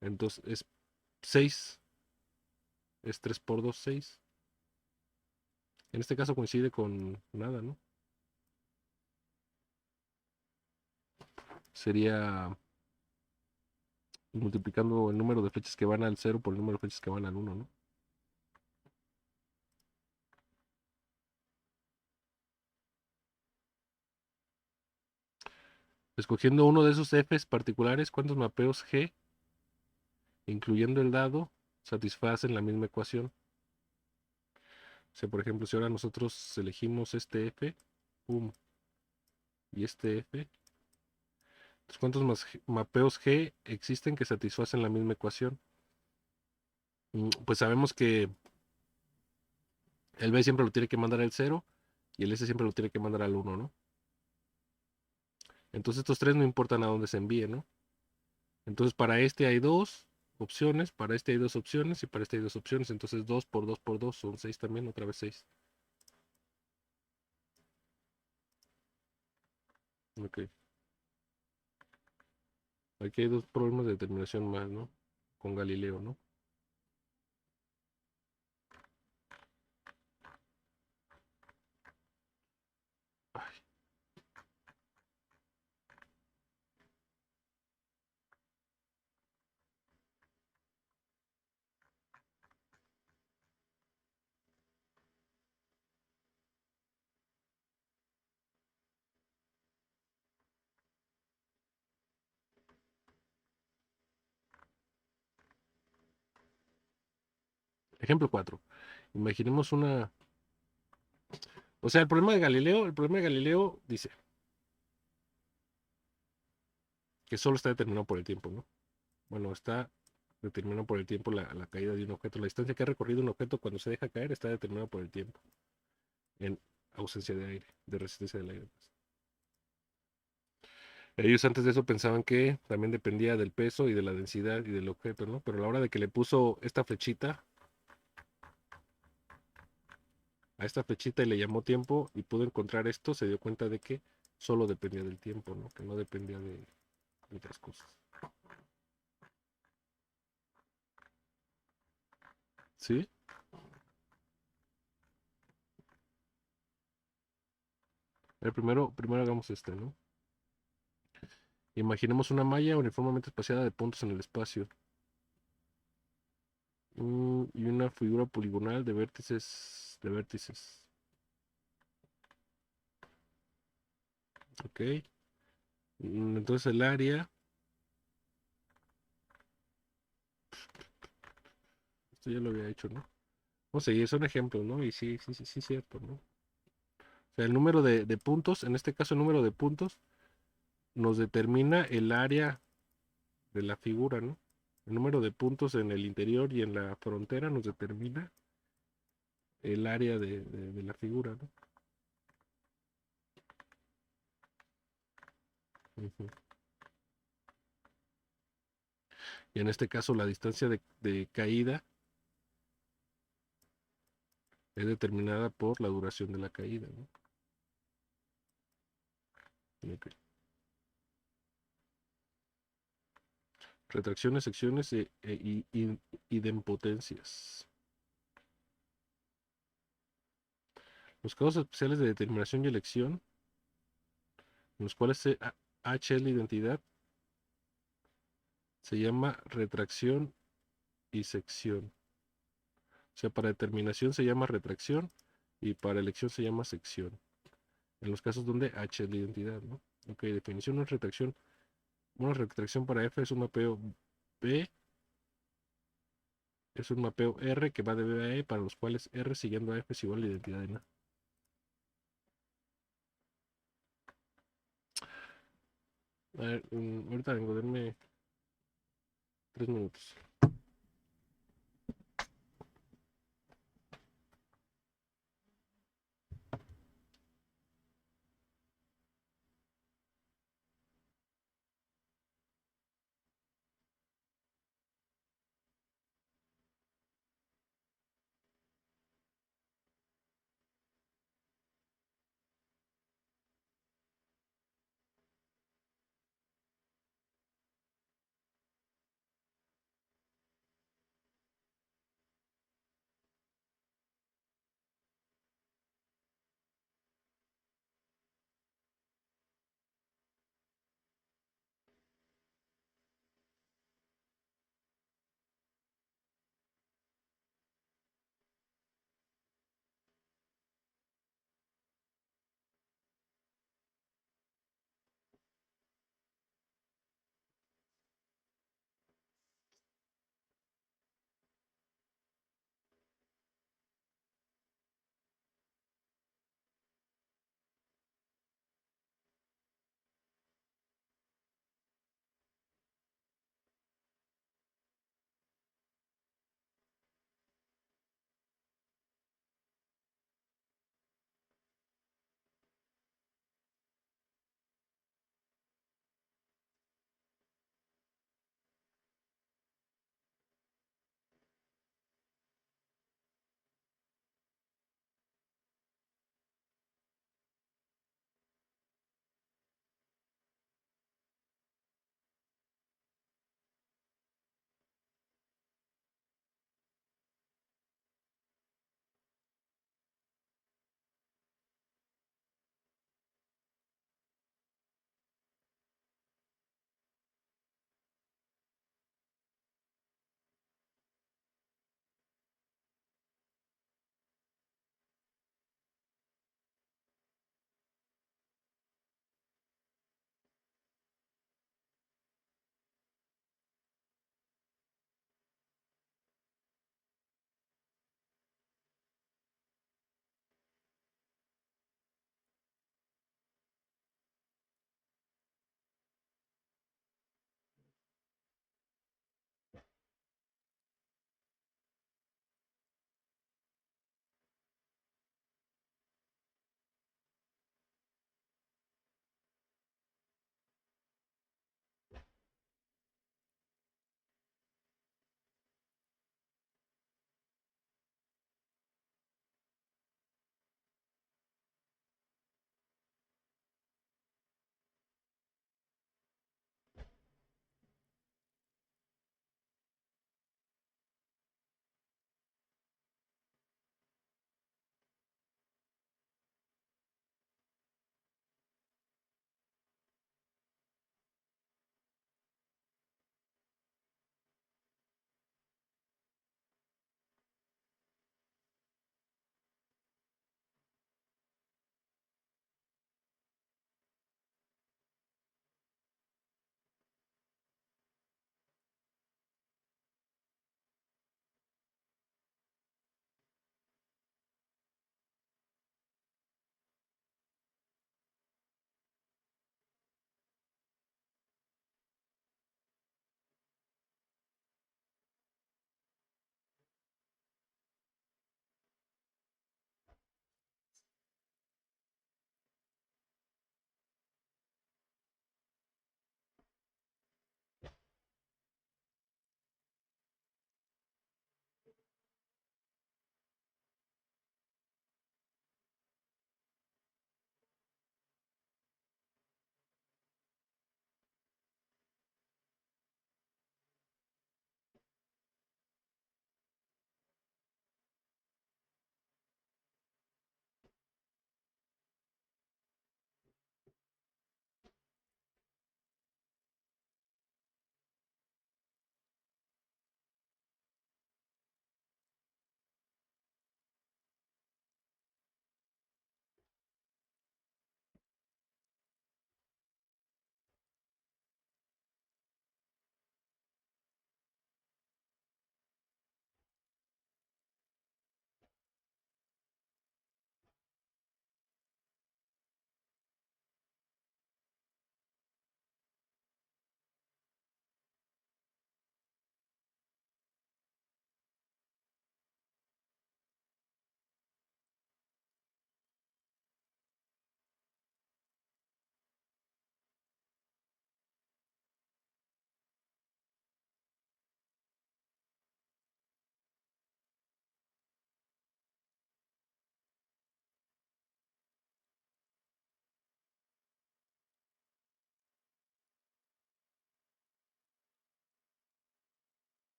Speaker 1: Entonces es 6, es 3 por 2 6. En este caso coincide con nada, ¿no? Sería multiplicando el número de flechas que van al cero por el número de flechas que van al uno, ¿no? Escogiendo uno de esos Fs particulares, ¿cuántos mapeos G, incluyendo el dado, satisfacen la misma ecuación? O sea, por ejemplo, si ahora nosotros elegimos este F, pum, y este F, entonces ¿cuántos mapeos G existen que satisfacen la misma ecuación? Pues sabemos que el B siempre lo tiene que mandar al cero y el S siempre lo tiene que mandar al uno, ¿no? Entonces estos tres no importan a dónde se envíe, ¿no? Entonces para este hay dos opciones, para este hay dos opciones y para este hay dos opciones. Entonces 2 por 2 por 2 son 6 también, otra vez 6. Ok. Aquí hay dos problemas de determinación más, ¿no? Con Galileo, ¿no? Ay, ejemplo 4. Imaginemos una... O sea, el problema de Galileo dice que solo está determinado por el tiempo, ¿no? Bueno, está determinado por el tiempo la caída de un objeto. La distancia que ha recorrido un objeto cuando se deja caer está determinada por el tiempo, en ausencia de aire, de resistencia del aire, pues. Ellos antes de eso pensaban que también dependía del peso y de la densidad y del objeto, ¿no? Pero a la hora de que le puso a esta flechita y le llamó tiempo y pudo encontrar esto, se dio cuenta de que solo dependía del tiempo, ¿no? Que no dependía de otras cosas. ¿Sí? Primero hagamos este, ¿no? Imaginemos una malla uniformemente espaciada de puntos en el espacio. Y una figura poligonal de vértices. De vértices. Ok. Entonces el área. Esto ya lo había hecho, ¿no? O sea, son ejemplos, ¿no? Y sí, sí, sí, sí, cierto, ¿no? O sea, el número de puntos, en este caso el número de puntos, nos determina el área de la figura, ¿no? El número de puntos en el interior y en la frontera nos determina el área de la figura, ¿no? Ujú. Y en este caso la distancia de caída es determinada por la duración de la caída, ¿no? Ok. Retracciones, secciones y idempotencias. Los casos especiales de determinación y elección, en los cuales H es la identidad, se llama retracción y sección. O sea, para determinación se llama retracción y para elección se llama sección. En los casos donde H es la identidad, ¿no? Ok, definición de retracción. Una retracción para F es un mapeo B, es un mapeo R que va de B a E, para los cuales R siguiendo a F es igual a la identidad de N. A ver, ahorita vengo, denme 3 minutos.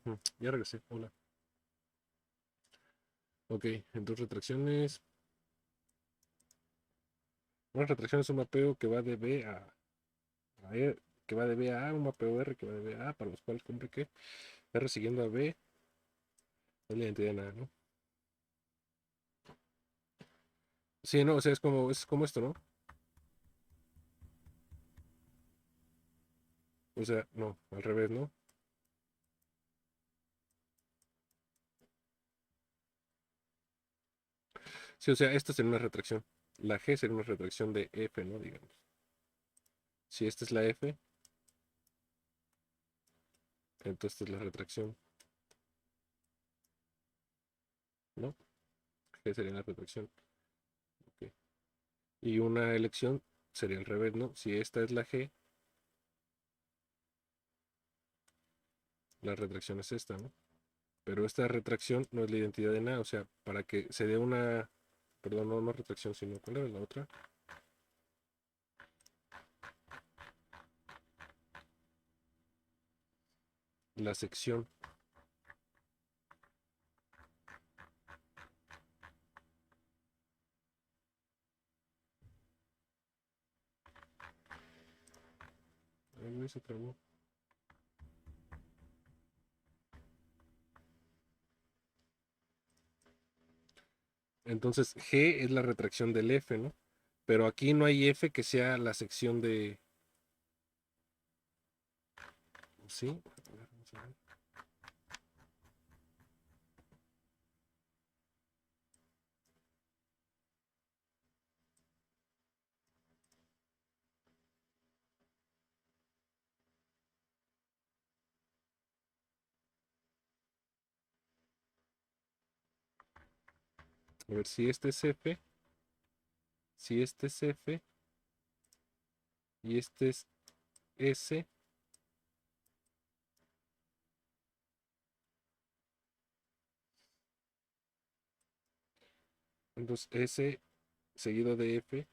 Speaker 1: Ujú, ya regresé, hola. Ok, entonces retracciones. Una retracción es un mapeo que va de B a E, que va de B a A, un mapeo R que va de B a A, para los cuales cumple que R siguiendo a B es la identidad de nada, ¿no? Sí, no, o sea, es como esto, ¿no? O sea, no, al revés, ¿no? Sí, o sea, esta sería una retracción. La G sería una retracción de F, ¿no? Digamos. Si esta es la F, entonces esta es la retracción, ¿no? G sería la retracción. Ok. Y una elección sería al revés, ¿no? Si esta es la G, la retracción es esta, ¿no? Pero esta retracción no es la identidad de nada, o sea, para que se dé una, perdón, no, no retracción, sino, ¿cuál era la otra? La sección. Ay, güey, se trabó. Entonces, G es la retracción del F, ¿no? Pero aquí no hay F que sea la sección de, ¿sí? A ver, vamos a ver. A ver, si este es F, si este es F y este es S, entonces S seguido de F,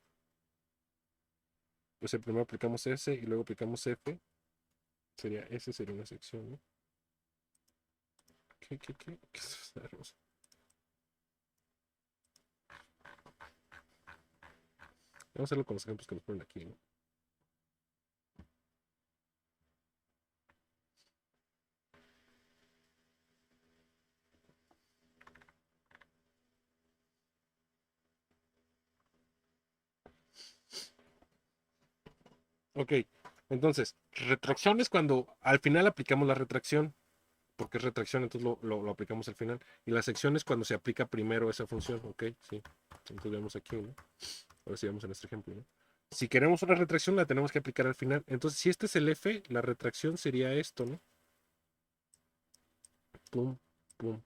Speaker 1: pues primero aplicamos S y luego aplicamos F, sería S, sería una sección, ¿no? ¿Qué es esta cosa? Vamos a hacerlo con los ejemplos que nos ponen aquí, ¿no? Ok, entonces, retracción es cuando al final aplicamos la retracción, porque es retracción, entonces lo aplicamos al final. Y la sección es cuando se aplica primero esa función, ok, sí. Entonces vemos aquí, ¿no? Ahora sí vamos a nuestro ejemplo, ¿no? Si queremos una retracción, la tenemos que aplicar al final. Entonces, si este es el F, la retracción sería esto, ¿no? Pum, pum.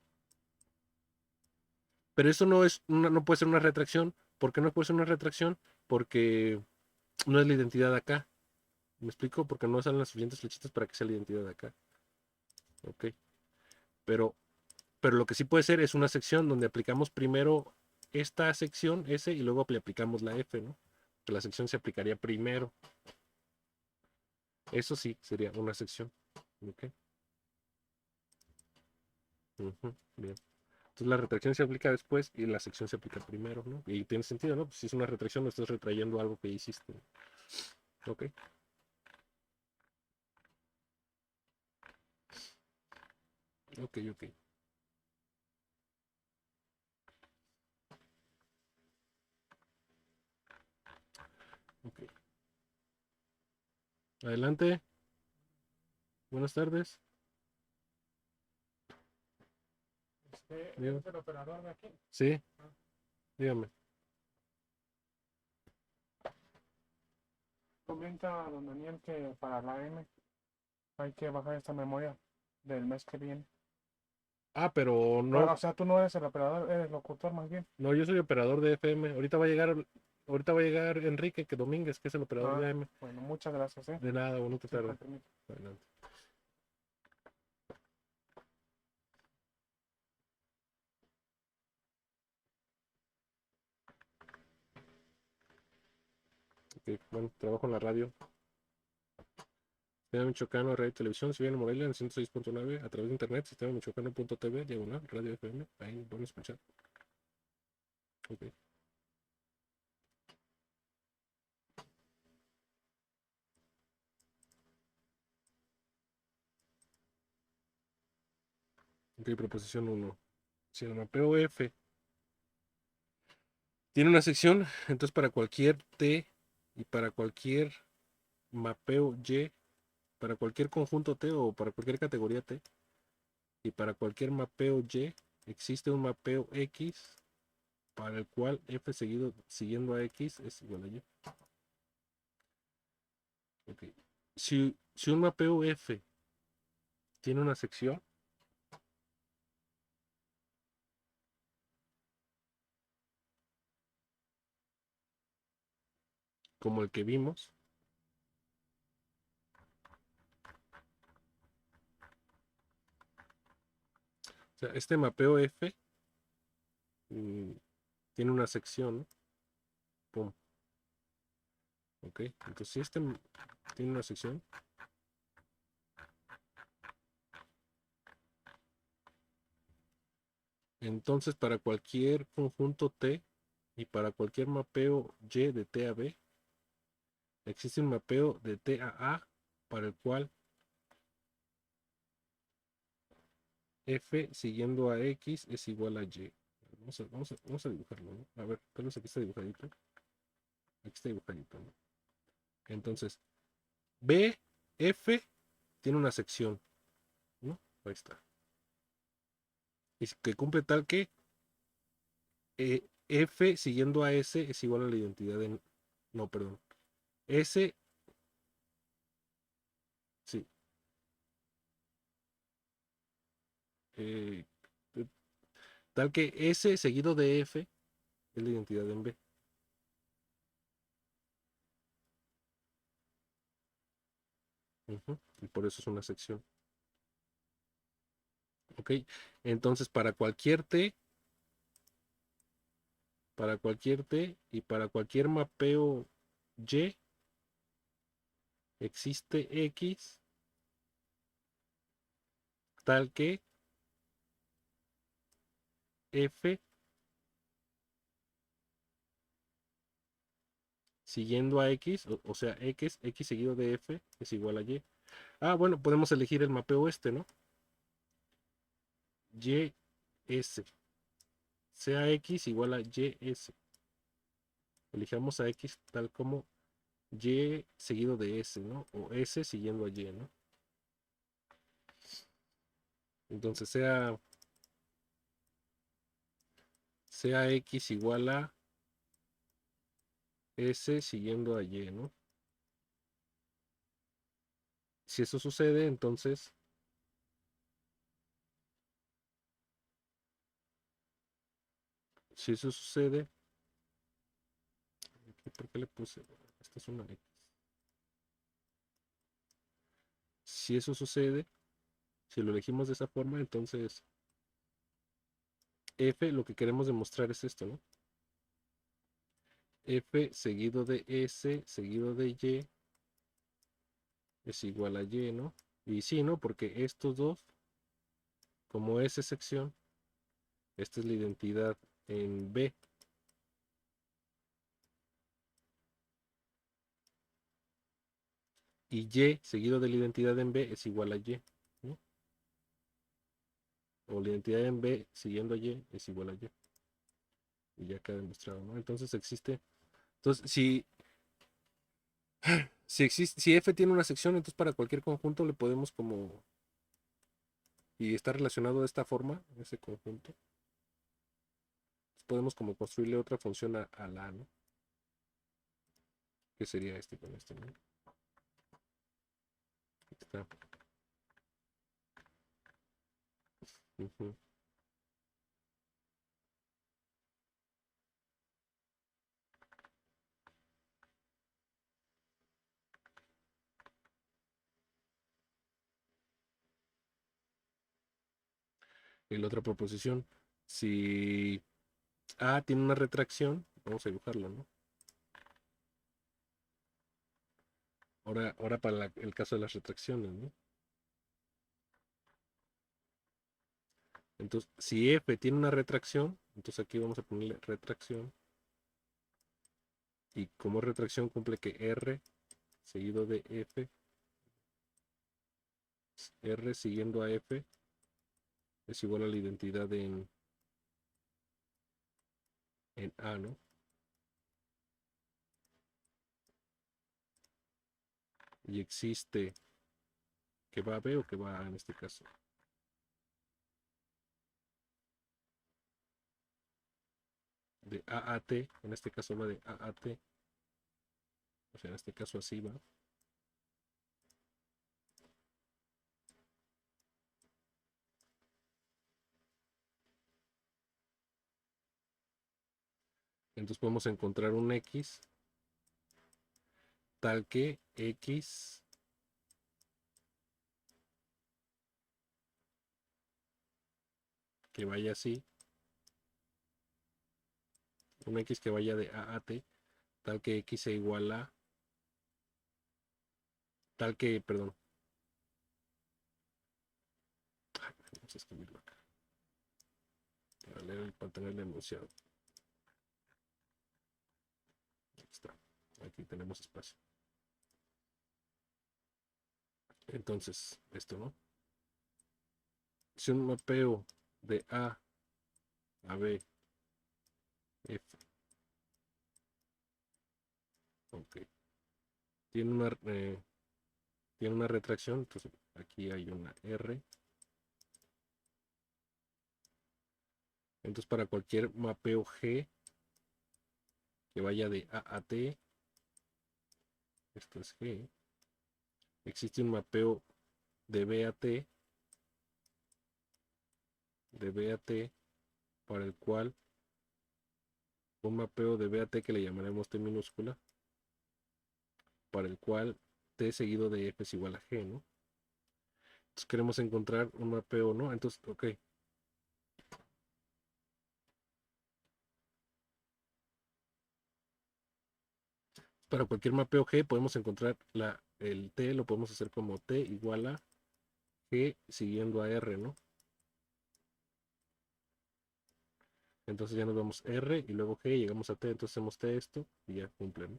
Speaker 1: Pero eso no puede ser una retracción. ¿Por qué no puede ser una retracción? Porque no es la identidad de acá. ¿Me explico? Porque no salen las suficientes flechitas para que sea la identidad de acá. Ok. Pero, pero lo que sí puede ser es una sección donde aplicamos primero esta sección, S, y luego le aplicamos la F, ¿no? Que la sección se aplicaría primero. Eso sí, sería una sección. Ok. Ujú, bien. Entonces la retracción se aplica después y la sección se aplica primero, ¿no? Y tiene sentido, ¿no? Pues si es una retracción, no estás retrayendo algo que hiciste. Ok, ok, ok. Ok. Adelante, buenas tardes. ¿Es el operador de aquí? Sí, dígame.
Speaker 2: Comenta don Daniel que para la M hay que bajar esta memoria del mes que viene.
Speaker 1: Ah, pero
Speaker 2: Bueno,
Speaker 1: no,
Speaker 2: o sea, tú no eres el operador, eres locutor más bien.
Speaker 1: no, yo soy operador de FM. Ahorita va a llegar Enrique que Domínguez, que es el operador
Speaker 2: Ah,
Speaker 1: de AM.
Speaker 2: bueno, muchas gracias, ¿eh?
Speaker 1: De nada, bonita
Speaker 2: Sí,
Speaker 1: tarde.
Speaker 2: con permiso.
Speaker 1: Adelante. Ok, bueno, trabajo en la radio. Sistema Michoacano, Radio y Televisión, si viene Morelia en 106.9, a través de internet, sistema michoacano.tv, diagonal, radio FM, ahí pueden escuchar. Ok. Ok, proposición 1. Si el mapeo F tiene una sección, entonces para cualquier T y para cualquier mapeo Y, para cualquier conjunto T o para cualquier categoría T y para cualquier mapeo Y, existe un mapeo X para el cual F siguiendo a X es igual a Y. Okay. Si un mapeo F tiene una sección, como el que vimos, o sea, este mapeo F tiene una sección, ¿no? Pum. Ok, entonces si este tiene una sección, entonces para cualquier conjunto T y para cualquier mapeo Y de T a B, existe un mapeo de T a A para el cual F siguiendo a X es igual a Y. Vamos a dibujarlo, ¿no? A ver, tal vez aquí está dibujadito. Aquí está dibujadito, ¿no? Entonces, BF tiene una sección, ¿no? Ahí está. Y que cumple tal que F siguiendo a S es igual a la identidad de... No, perdón. S, sí. eh, Tal que S seguido de F es la identidad en B. Y por eso es una sección. ¿Ok? Entonces, para cualquier T y para cualquier mapeo Y, existe X tal que F siguiendo a X, o sea, X seguido de F es igual a Y. Ah, bueno, podemos elegir el mapeo este, ¿no? Y, S. Sea X igual a Y, S. Elijamos a X tal como Y seguido de S, ¿no? O S siguiendo a Y, ¿no? Entonces sea X igual a S siguiendo a Y, ¿no? Si eso sucede, entonces, si eso sucede, ¿por qué le puse? Esta es una X. Si eso sucede, si lo elegimos de esa forma, entonces F, lo que queremos demostrar es esto, ¿no? F seguido de S seguido de Y es igual a Y, ¿no? Y sí, ¿no? Porque estos dos, como S sección, esta es la identidad en B. Y Y seguido de la identidad en B es igual a Y, ¿no? O la identidad en B siguiendo a Y es igual a Y. Y ya queda demostrado, ¿no? Entonces existe. Entonces, si F tiene una sección, entonces para cualquier conjunto le podemos como. Y está relacionado de esta forma, ese conjunto. Podemos como construirle otra función a la A, ¿no? Que sería este con este, ¿no? Está. Ujú. Y la otra proposición, si A tiene una retracción, vamos a dibujarlo, ¿no? Ahora para el caso de las retracciones, ¿no? Entonces, si F tiene una retracción, entonces aquí vamos a ponerle retracción. Y como retracción cumple que R seguido de F, R siguiendo a F es igual a la identidad en A, ¿no? Y existe que va a B o que va a en este caso. De A a T, en este caso va de A a T, o sea, en este caso así va. Entonces podemos encontrar un X tal que X que vaya así, un X que vaya de A a T, tal que X sea igual a, tal que, perdón, vamos a escribirlo acá, para tener el enunciado. Aquí está, aquí tenemos espacio. Entonces, esto, ¿no? Si un mapeo de A a B, F, ok, tiene tiene una retracción, entonces aquí hay una R. Entonces para cualquier mapeo G que vaya de A a T, esto es G, existe un mapeo de B a T, para el cual un mapeo de B a T que le llamaremos T minúscula, para el cual T seguido de F es igual a G, ¿no? Entonces queremos encontrar un mapeo, ¿no? Entonces, ok. Para cualquier mapeo G podemos encontrar el T, lo podemos hacer como T igual a G siguiendo a R, ¿no? Entonces ya nos vamos R y luego G, llegamos a T, entonces hacemos T esto y ya cumple, ¿no?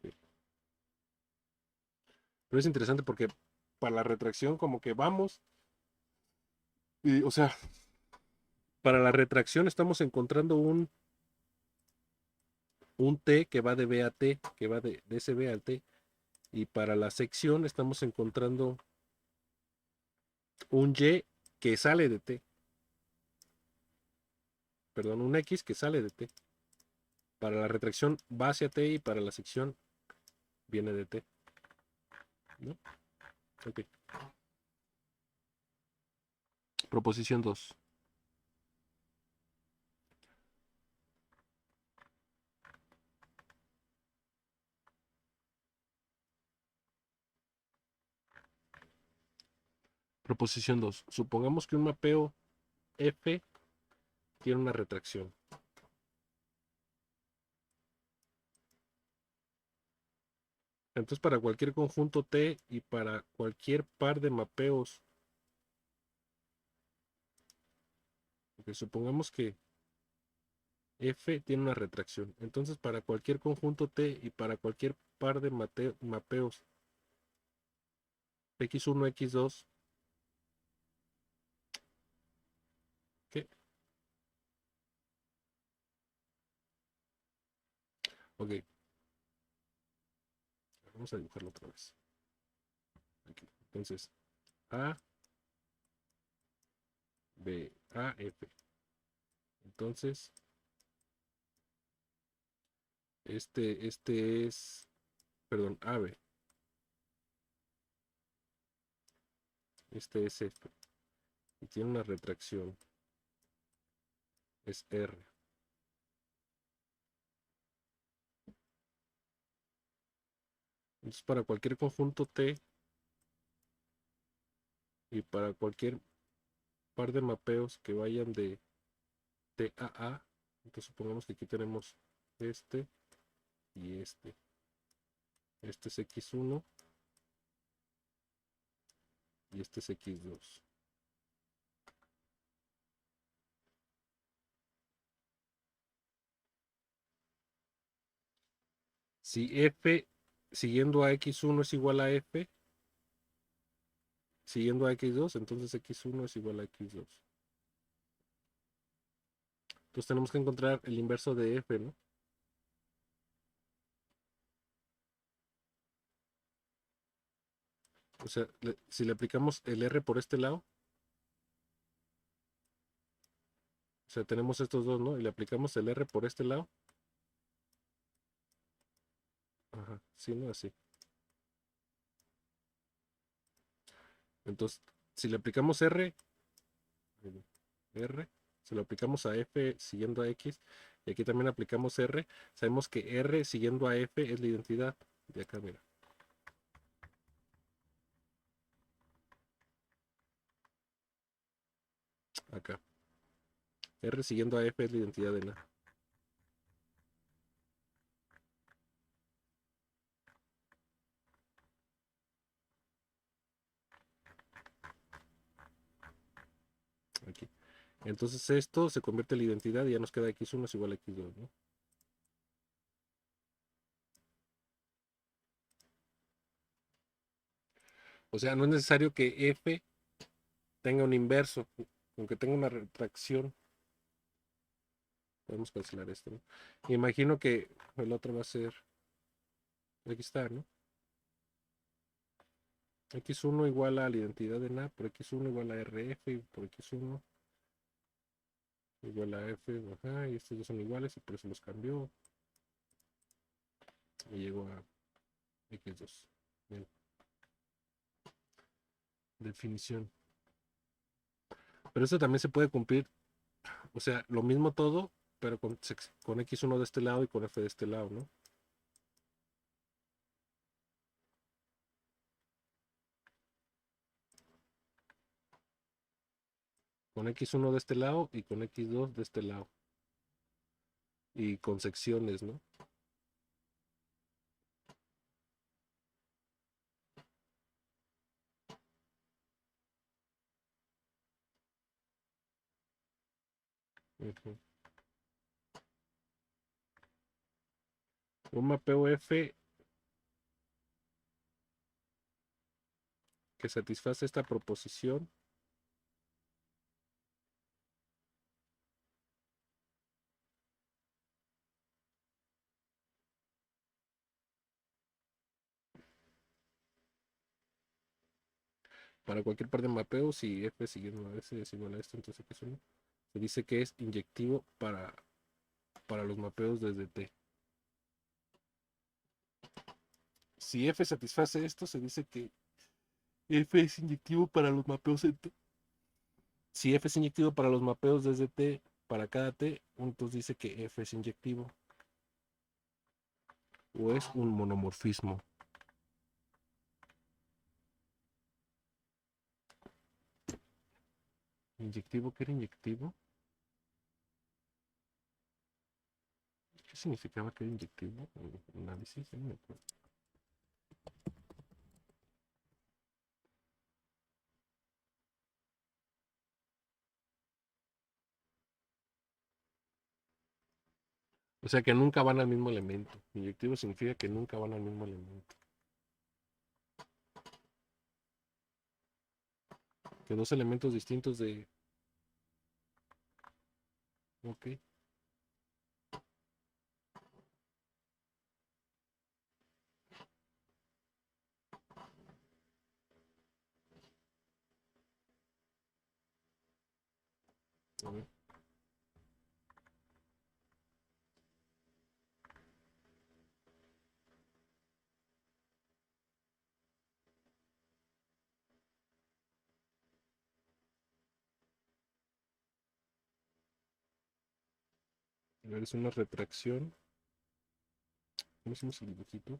Speaker 1: Sí. Pero es interesante porque para la retracción como que vamos, y, o sea, para la retracción estamos encontrando un T que va de B a T, que va de ese B al T, y para la sección estamos encontrando un Y que sale de T, perdón, un X que sale de T. Para la retracción va hacia T y para la sección viene de T, ¿no? Ok. Proposición 2. Proposición 2. Supongamos que un mapeo F tiene una retracción. Entonces, para cualquier conjunto T y para cualquier par de mapeos, porque supongamos que F tiene una retracción. Entonces, para cualquier conjunto T y para cualquier par de mapeos X1, X2, ¿qué? Ok, vamos a dibujarlo otra vez. Aquí. Entonces, A, B, A, F. Entonces, este es, perdón, AB. Este es F. Y tiene una retracción. Es R. Entonces, para cualquier conjunto T y para cualquier par de mapeos que vayan de T a A, entonces supongamos que aquí tenemos este y este Este es x1 y este es x2. Si f siguiendo a x1 es igual a f, siguiendo a x2, entonces x1 es igual a x2. Entonces tenemos que encontrar el inverso de f, ¿no? O sea, si le aplicamos el r por este lado, o sea, tenemos estos dos, ¿no? Y le aplicamos el r por este lado. Ajá, sí, ¿no? Así. Entonces, si le aplicamos R, se lo aplicamos a F siguiendo a X, y aquí también aplicamos R, sabemos que R siguiendo a F es la identidad. De acá, mira. Acá. R siguiendo a F es la identidad de nada. Aquí. Entonces esto se convierte en la identidad y ya nos queda X1 es igual a X2, ¿no? O sea, no es necesario que F tenga un inverso, aunque tenga una retracción. Podemos cancelar esto, ¿no? Imagino que el otro va a ser, aquí está, ¿no? X1 igual a la identidad de NA por X1 igual a RF y por X1 igual a F, ajá, y estos dos son iguales y por eso los cambió y llegó a X2. Bien. Definición. Pero esto también se puede cumplir, o sea, lo mismo todo, pero con X1 de este lado y con F de este lado, ¿no? Con X1 de este lado y con X2 de este lado. Y con secciones, ¿no? Ujú. Un mapeo F que satisface esta proposición para cualquier par de mapeos, si F siguiendo a S es igual a esto, entonces X1 se dice que es inyectivo para los mapeos desde T. Si F satisface esto, se dice que F es inyectivo para los mapeos en T. Si F es inyectivo para los mapeos desde T para cada T, entonces dice que F es inyectivo o es un monomorfismo. ¿Inyectivo? ¿Qué era inyectivo? ¿Qué significaba que era inyectivo? Análisis, no me acuerdo. O sea que nunca van al mismo elemento. Inyectivo significa que nunca van al mismo elemento. Que dos elementos distintos de... Ok. A ver. A ver, es una retracción. ¿Cómo hicimos el dibujito?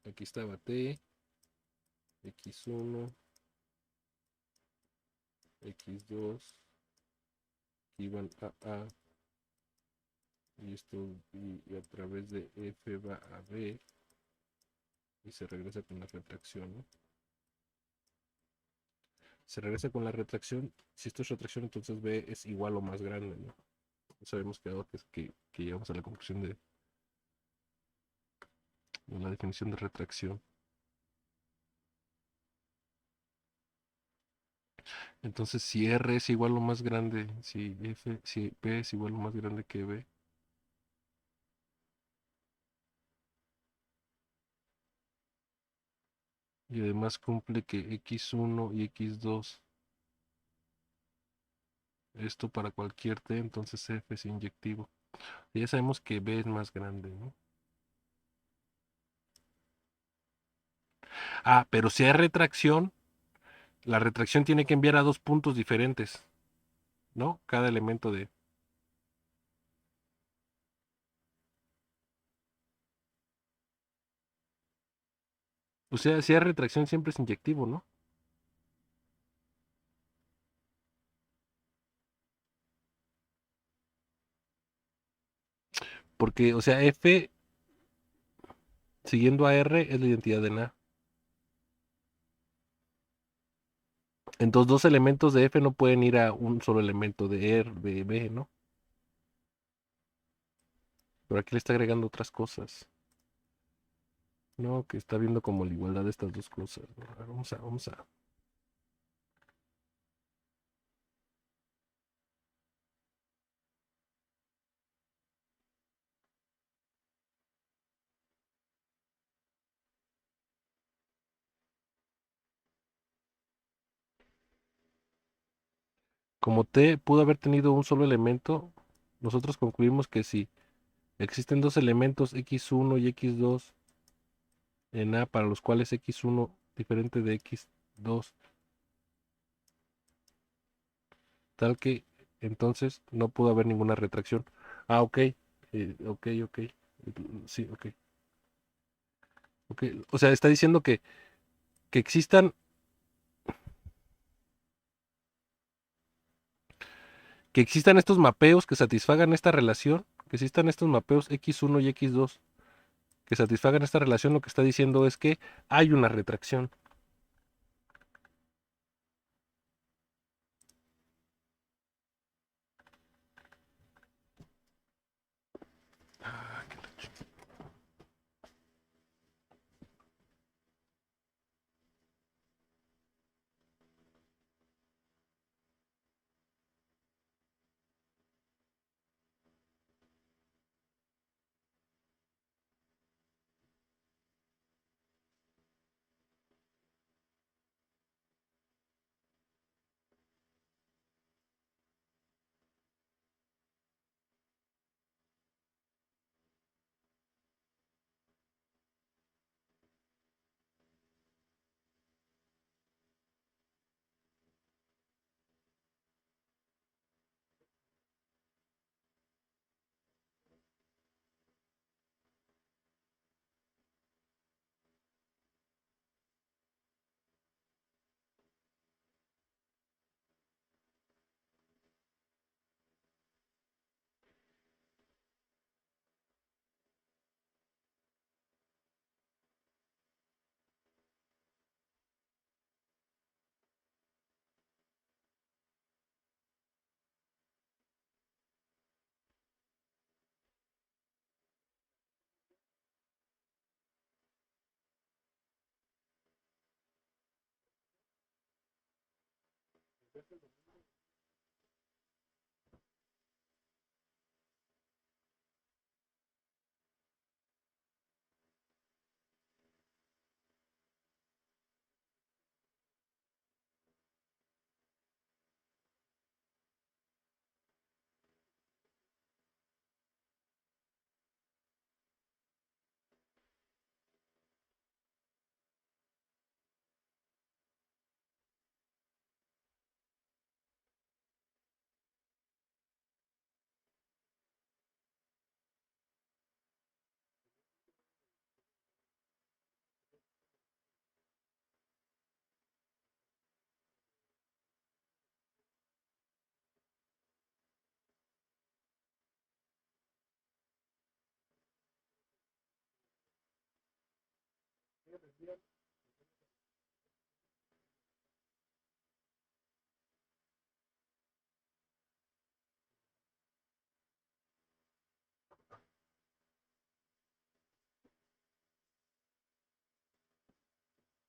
Speaker 1: Aquí estaba T, X1, X2, aquí van a y esto y a través de F va a B y se regresa con la retracción, ¿no? Se regresa con la retracción. Si esto es retracción, entonces B es igual o más grande, ¿no? Sabemos que ahora que llegamos a la conclusión de la definición de retracción. Entonces, si R es igual o más grande, si B es igual o más grande que B, y además cumple que x1 y x2, esto para cualquier t, entonces F es inyectivo. Ya sabemos que B es más grande, ¿no? Ah, pero si hay retracción, la retracción tiene que enviar a dos puntos diferentes, ¿no? Cada elemento de... O sea, si hay retracción siempre es inyectivo, ¿no? Porque, o sea, F siguiendo a R es la identidad de A. Entonces, dos elementos de F no pueden ir a un solo elemento de R, de B, ¿no? Pero aquí le está agregando otras cosas. No, que está viendo como la igualdad de estas dos cosas, ¿no? A ver, vamos a. Como T pudo haber tenido un solo elemento, nosotros concluimos que si existen dos elementos x1 y x2 en A para los cuales x1 diferente de x2, tal que entonces no pudo haber ninguna retracción. Ah, ok, ok. Sí, ok. Ok. O sea, está diciendo que existan, que existan estos mapeos que satisfagan esta relación, que existan estos mapeos x1 y x2 que satisfagan esta relación, lo que está diciendo es que hay una retracción.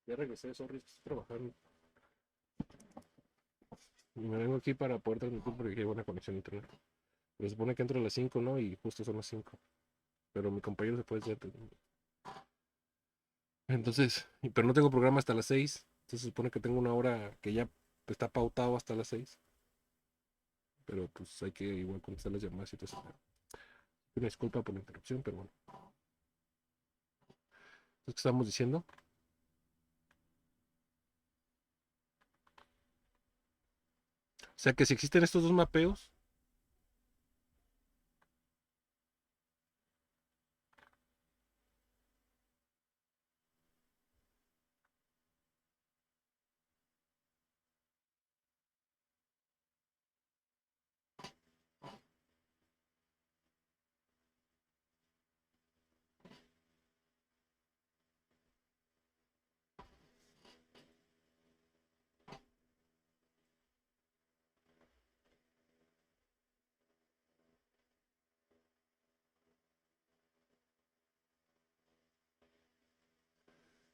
Speaker 1: Ya regresé, sorry, estoy trabajando. Y me vengo aquí para poder transmitir porque hay buena conexión a internet. Se supone que entro a las 5, ¿no? Y justo son las 5. Pero mi compañero se puede hacer. Entonces, pero no tengo programa hasta las 6. Entonces se supone que tengo una hora que ya está pautado hasta las 6. Pero pues hay que igual contestar las llamadas y todo eso. Una disculpa por la interrupción, pero bueno. Entonces, ¿qué estamos diciendo? O sea que si existen estos dos mapeos,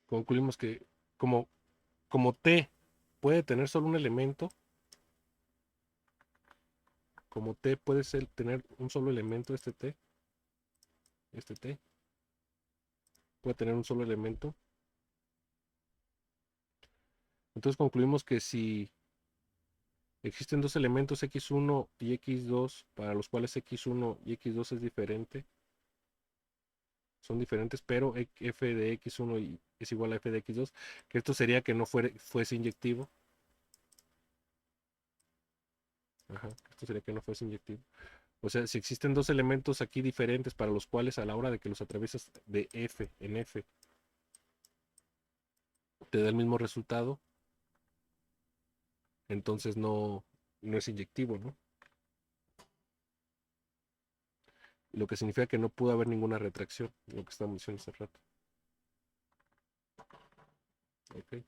Speaker 1: concluimos que como, como T puede tener solo un elemento, como T puede tener un solo elemento, este T puede tener un solo elemento. Entonces concluimos que si existen dos elementos x1 y x2 para los cuales x1 y x2 es diferente, son diferentes, pero f de x1 es igual a f de x2, que esto sería que no fuese inyectivo. Ajá, esto sería que no fuese inyectivo. O sea, si existen dos elementos aquí diferentes para los cuales a la hora de que los atraviesas de f en f te da el mismo resultado, entonces no es inyectivo, ¿no? Lo que significa que no pudo haber ninguna retracción, lo que estamos diciendo hace rato. Ok.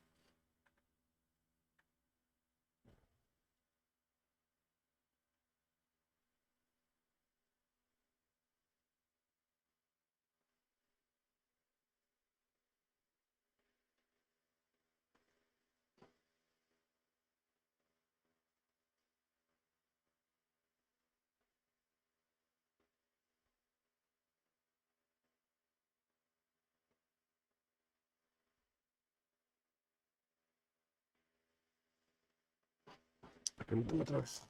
Speaker 1: Permítame otra vez.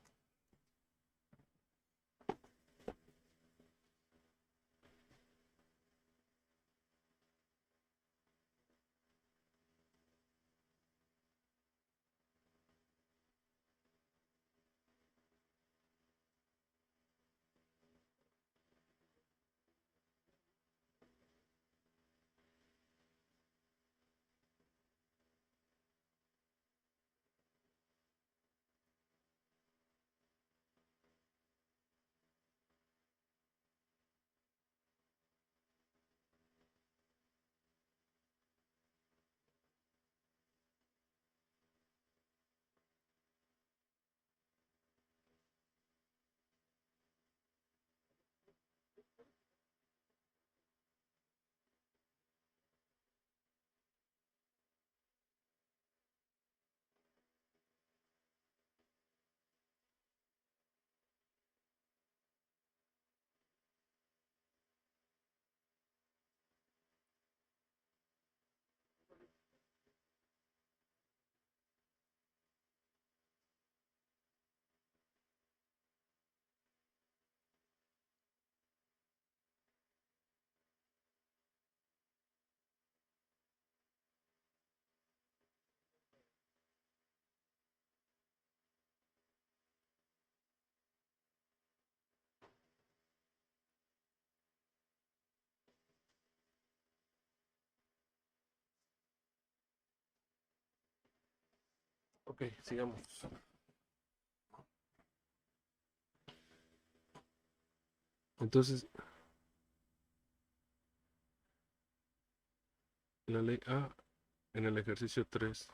Speaker 1: Ok, sigamos. Entonces, la ley A en el ejercicio 3.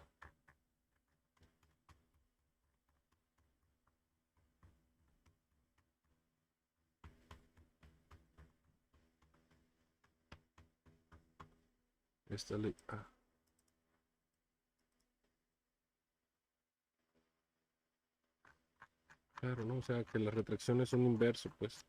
Speaker 1: Esta ley. Claro, ¿no? O sea, que las retracciones son inverso, pues.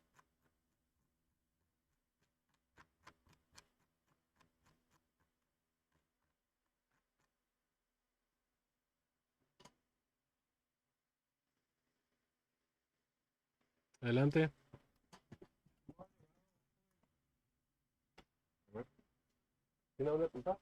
Speaker 1: Adelante. A ver. ¿Tiene dónde apuntar?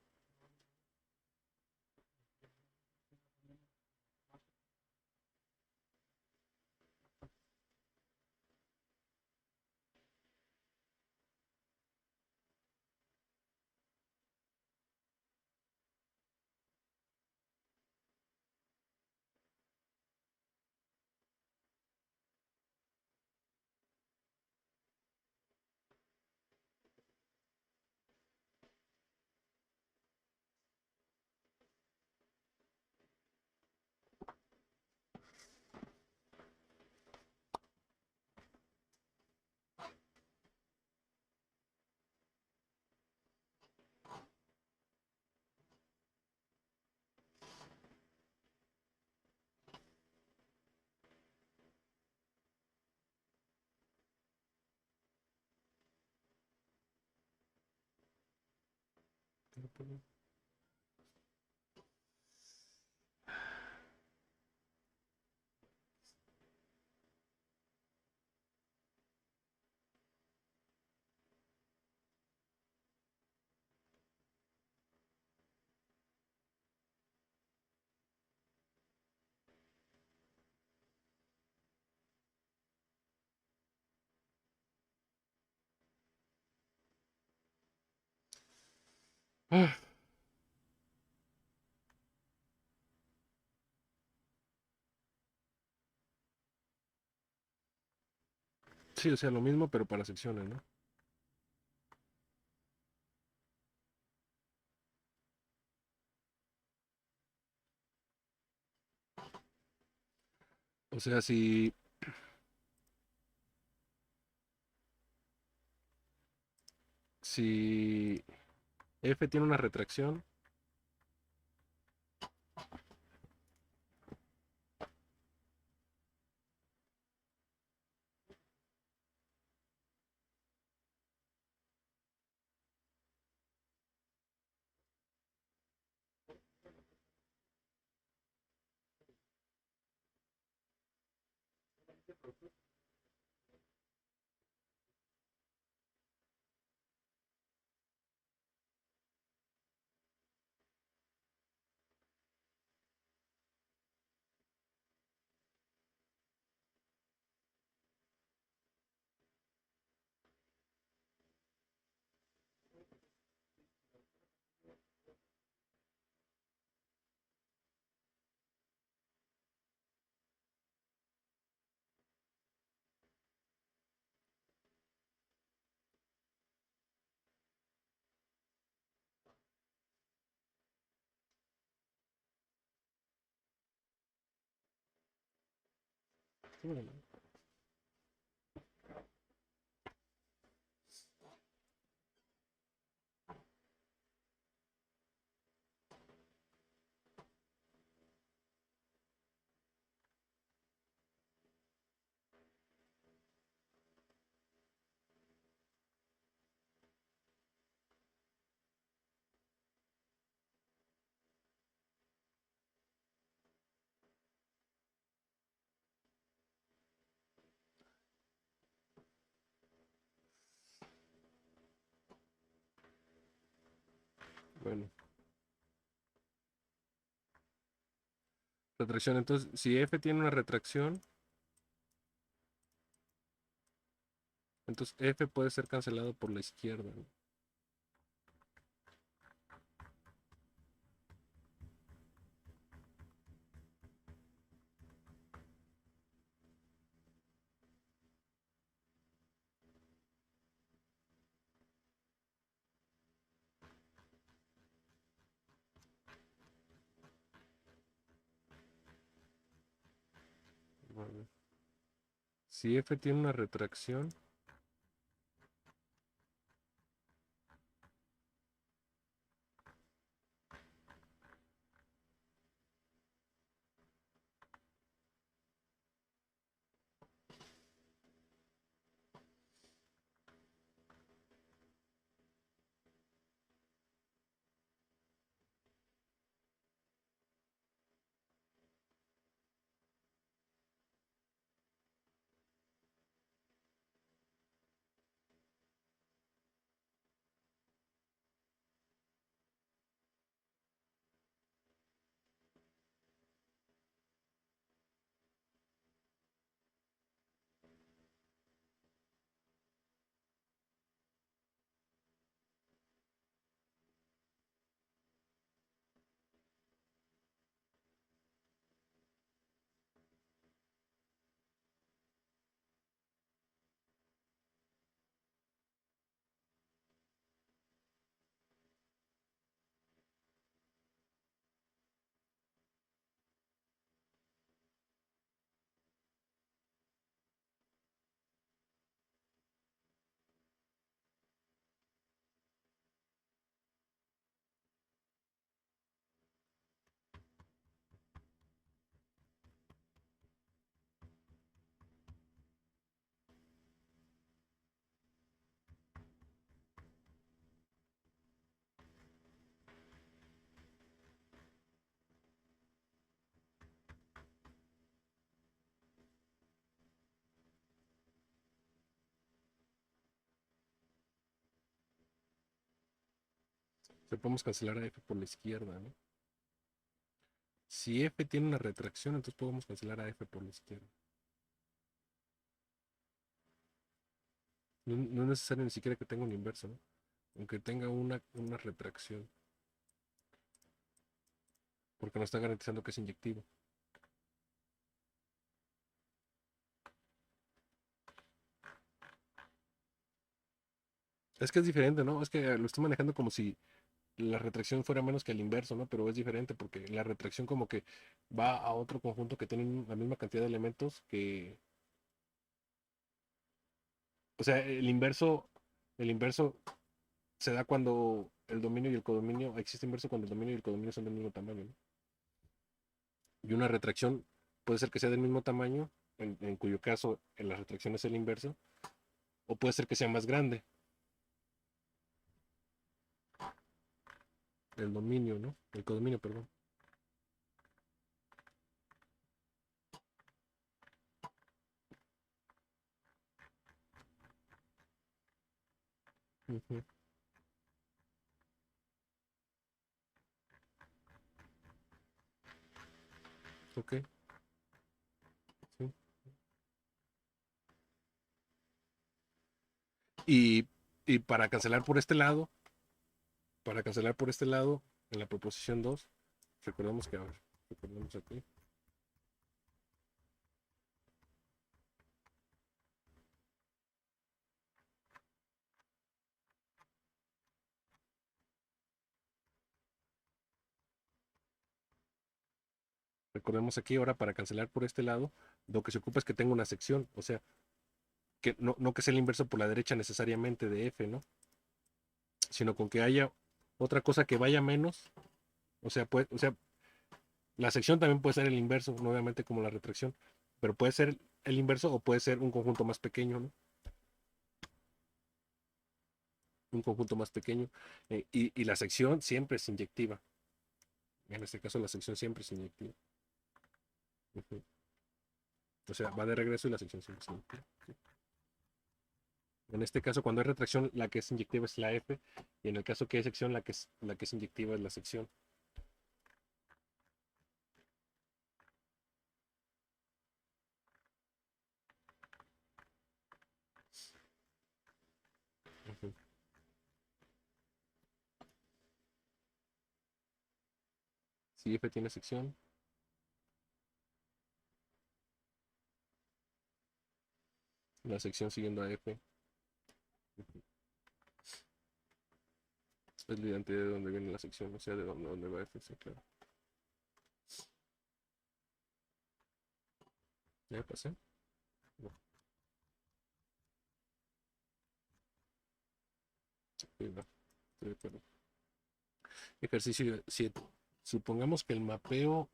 Speaker 1: Ah, sí, o sea, lo mismo, pero para secciones, ¿no? O sea, si F tiene una retracción, sí, bueno, bueno, retracción. Entonces, si F tiene una retracción, entonces F puede ser cancelado por la izquierda, ¿no? Si F tiene una retracción, le podemos cancelar a F por la izquierda, ¿no? Si F tiene una retracción, entonces podemos cancelar a F por la izquierda. No es necesario ni siquiera que tenga un inverso, ¿no? Aunque tenga una retracción, porque no está garantizando que es inyectivo. Es que es diferente, ¿no? Es que lo estoy manejando como si la retracción fuera menos que el inverso, ¿no? Pero es diferente porque la retracción como que va a otro conjunto que tiene la misma cantidad de elementos que... O sea, el inverso se da cuando el dominio y el codominio, existe inverso cuando el dominio y el codominio son del mismo tamaño, ¿no? Y una retracción puede ser que sea del mismo tamaño, en cuyo caso la retracción es el inverso, o puede ser que sea más grande el dominio, ¿no? El codominio, perdón. Ujú. Ok, sí. Y, y para cancelar por este lado, en la proposición 2 recordemos que, a ver, recordemos aquí, recordemos aquí ahora para cancelar por este lado, lo que se ocupa es que tenga una sección, o sea, que no que sea el inverso por la derecha necesariamente de F, ¿no? Sino con que haya otra cosa que vaya menos, o sea, la sección también puede ser el inverso, no obviamente como la retracción, pero puede ser el inverso o puede ser un conjunto más pequeño, ¿no? Un conjunto más pequeño. Y la sección siempre es inyectiva. En este caso, la sección siempre es inyectiva. Ujú. O sea, va de regreso y la sección siempre es inyectiva. Sí. En este caso, cuando hay retracción, la que es inyectiva es la F, y en el caso que hay sección, la que es inyectiva es la sección. Ujú. Si F tiene sección, la sección siguiendo a F es la identidad de donde viene la sección, o sea, de donde va F, sí, claro. ¿Ya pasé? No. Sí, va, estoy de acuerdo. Ejercicio 7. Supongamos que el mapeo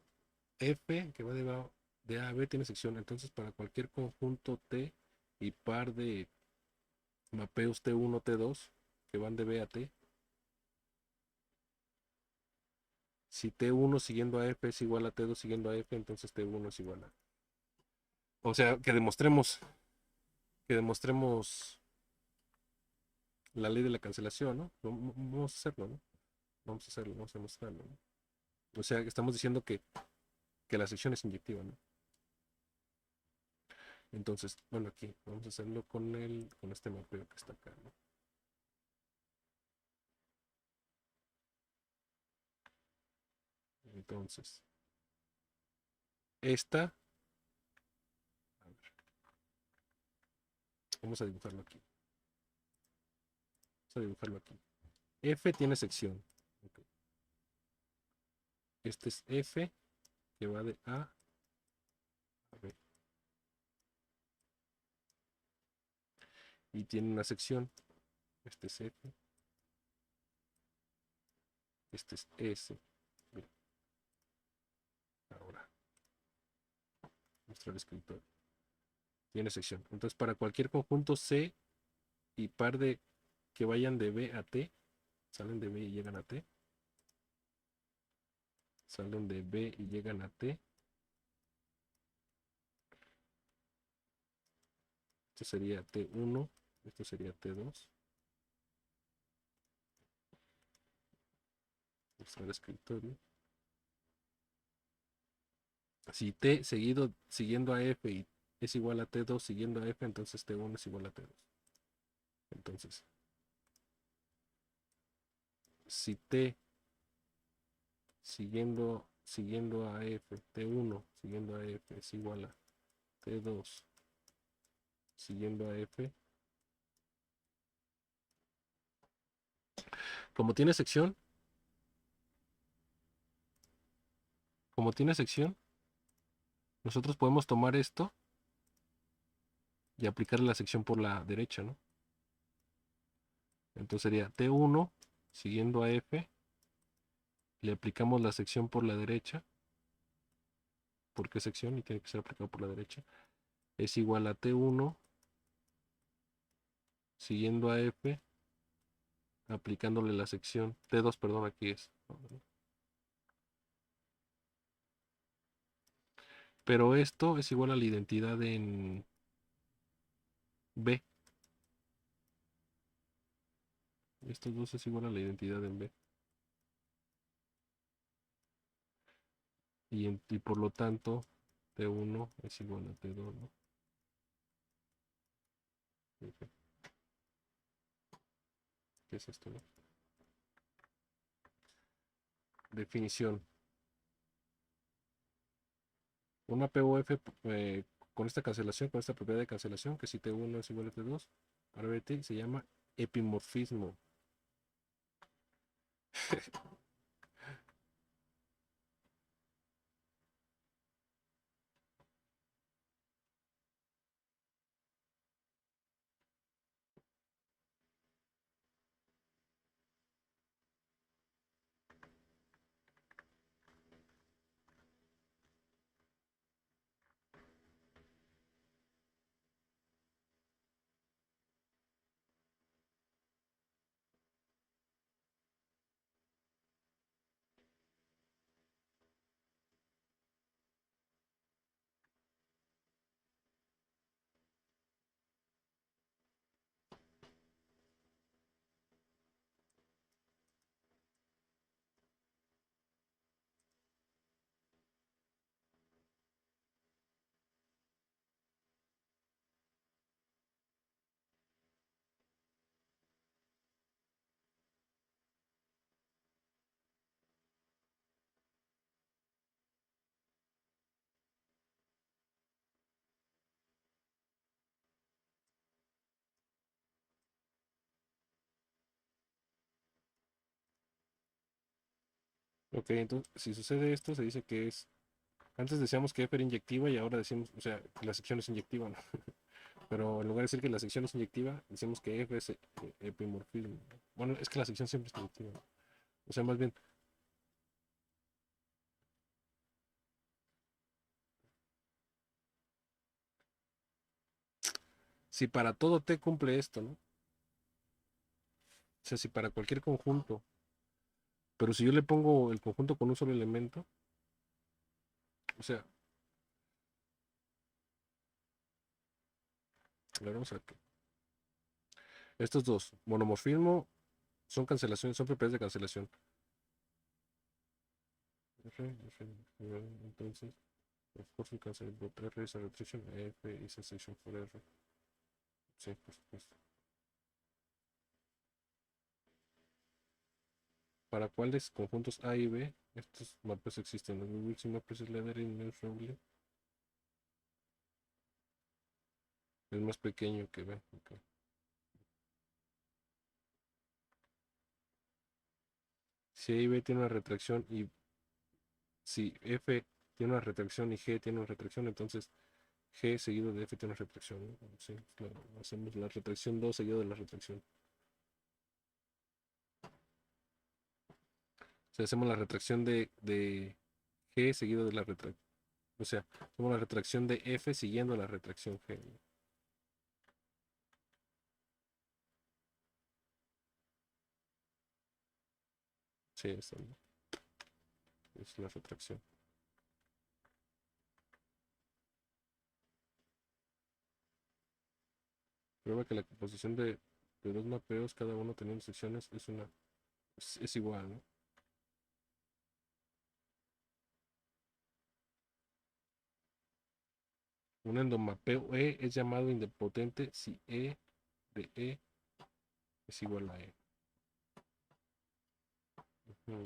Speaker 1: F que va de A a B tiene sección. Entonces, para cualquier conjunto T y par de mapeos T1, T2 que van de B a T, si T1 siguiendo a F es igual a T2 siguiendo a F, entonces T1 es igual a... O sea, que demostremos la ley de la cancelación, ¿no? Vamos a hacerlo, ¿no? Vamos a hacerlo, vamos a demostrarlo, ¿no? O sea, que estamos diciendo que la sección es inyectiva, ¿no? Entonces, bueno, aquí vamos a hacerlo con este mapeo que está acá, ¿no? Entonces, esta, a ver, vamos a dibujarlo aquí. Vamos a dibujarlo aquí. F tiene sección. Ok. Este es F que va de A a B. Y tiene una sección. Este es F. Este es S. Bien, ahora, mostrar el escritorio. Tiene sección. Entonces, para cualquier conjunto C y par de que vayan de B a T, salen de B y llegan a T, salen de B y llegan a T. Esto sería T1, esto sería T2. Mostrar el escritorio. Si T seguido siguiendo a F y es igual a T2 siguiendo a F, entonces T1 es igual a T2. Entonces, si T siguiendo a F, T1 siguiendo a F es igual a T2 siguiendo a F, como tiene sección, como tiene sección, nosotros podemos tomar esto y aplicarle la sección por la derecha, ¿no? Entonces sería T1 siguiendo a F, le aplicamos la sección por la derecha, porque es sección y tiene que ser aplicado por la derecha, es igual a T1 siguiendo a F, aplicándole la sección T2, perdón, aquí es. Pero esto es igual a la identidad en B. Estos dos es igual a la identidad en B. Y por lo tanto, T1 es igual a T2, ¿no? Ok. ¿Qué es esto, no? Definición. Un mapeo F con esta cancelación, con esta propiedad de cancelación, que si T1 es igual a T2, para BT se llama epimorfismo. Ok, entonces si sucede esto, se dice que es. Antes decíamos que F era inyectiva y ahora decimos, o sea, que la sección es inyectiva, ¿no? Pero en lugar de decir que la sección es inyectiva, decimos que F es epimorfismo. Bueno, es que la sección siempre es inyectiva, ¿no? O sea, más bien, si para todo T cumple esto, ¿no? O sea, si para cualquier conjunto, pero si yo le pongo el conjunto con un solo elemento, o sea, a ver, vamos a ver qué. Estos dos, monomorfismo, son cancelaciones, son propiedades de cancelación. Entonces, of course we cancel both R is a restriction, F is a section for R. Sí, por supuesto. ¿Para cuáles conjuntos A y B estos mapas existen? Los Wilson mapas es Leder y Nels Rowley. Es más pequeño que B. Okay. Si A y B tiene una retracción y si F tiene una retracción y G tiene una retracción, entonces G seguido de F tiene una retracción, ¿no? Sí, claro, hacemos la retracción 2 seguido de la retracción. O sea, hacemos la retracción de G seguido de la retracción. O sea, hacemos la retracción de F siguiendo la retracción G, ¿no? Sí, eso, ¿no? Es la retracción. Prueba que la composición de dos mapeos, cada uno teniendo secciones, es igual, ¿no? Un endomapeo E es llamado idempotente si E de E es igual a E. ¿No?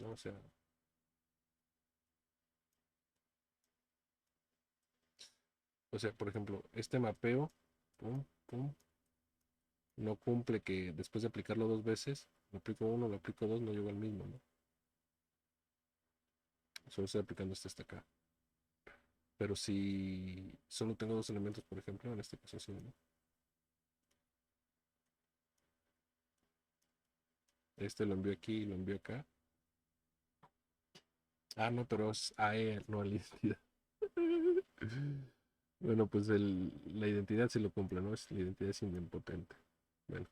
Speaker 1: O sea, por ejemplo, este mapeo, pum, pum, no cumple que después de aplicarlo dos veces, lo aplico uno, lo aplico dos, no llego al mismo, ¿no? Solo estoy aplicando este hasta acá. Pero si solo tengo dos elementos, por ejemplo, en este caso sí, ¿no? Este lo envío aquí y lo envío acá. Ah, no, pero es AE, no la identidad. Bueno, pues la identidad sí lo cumple, ¿no? La identidad es idempotente. Bueno,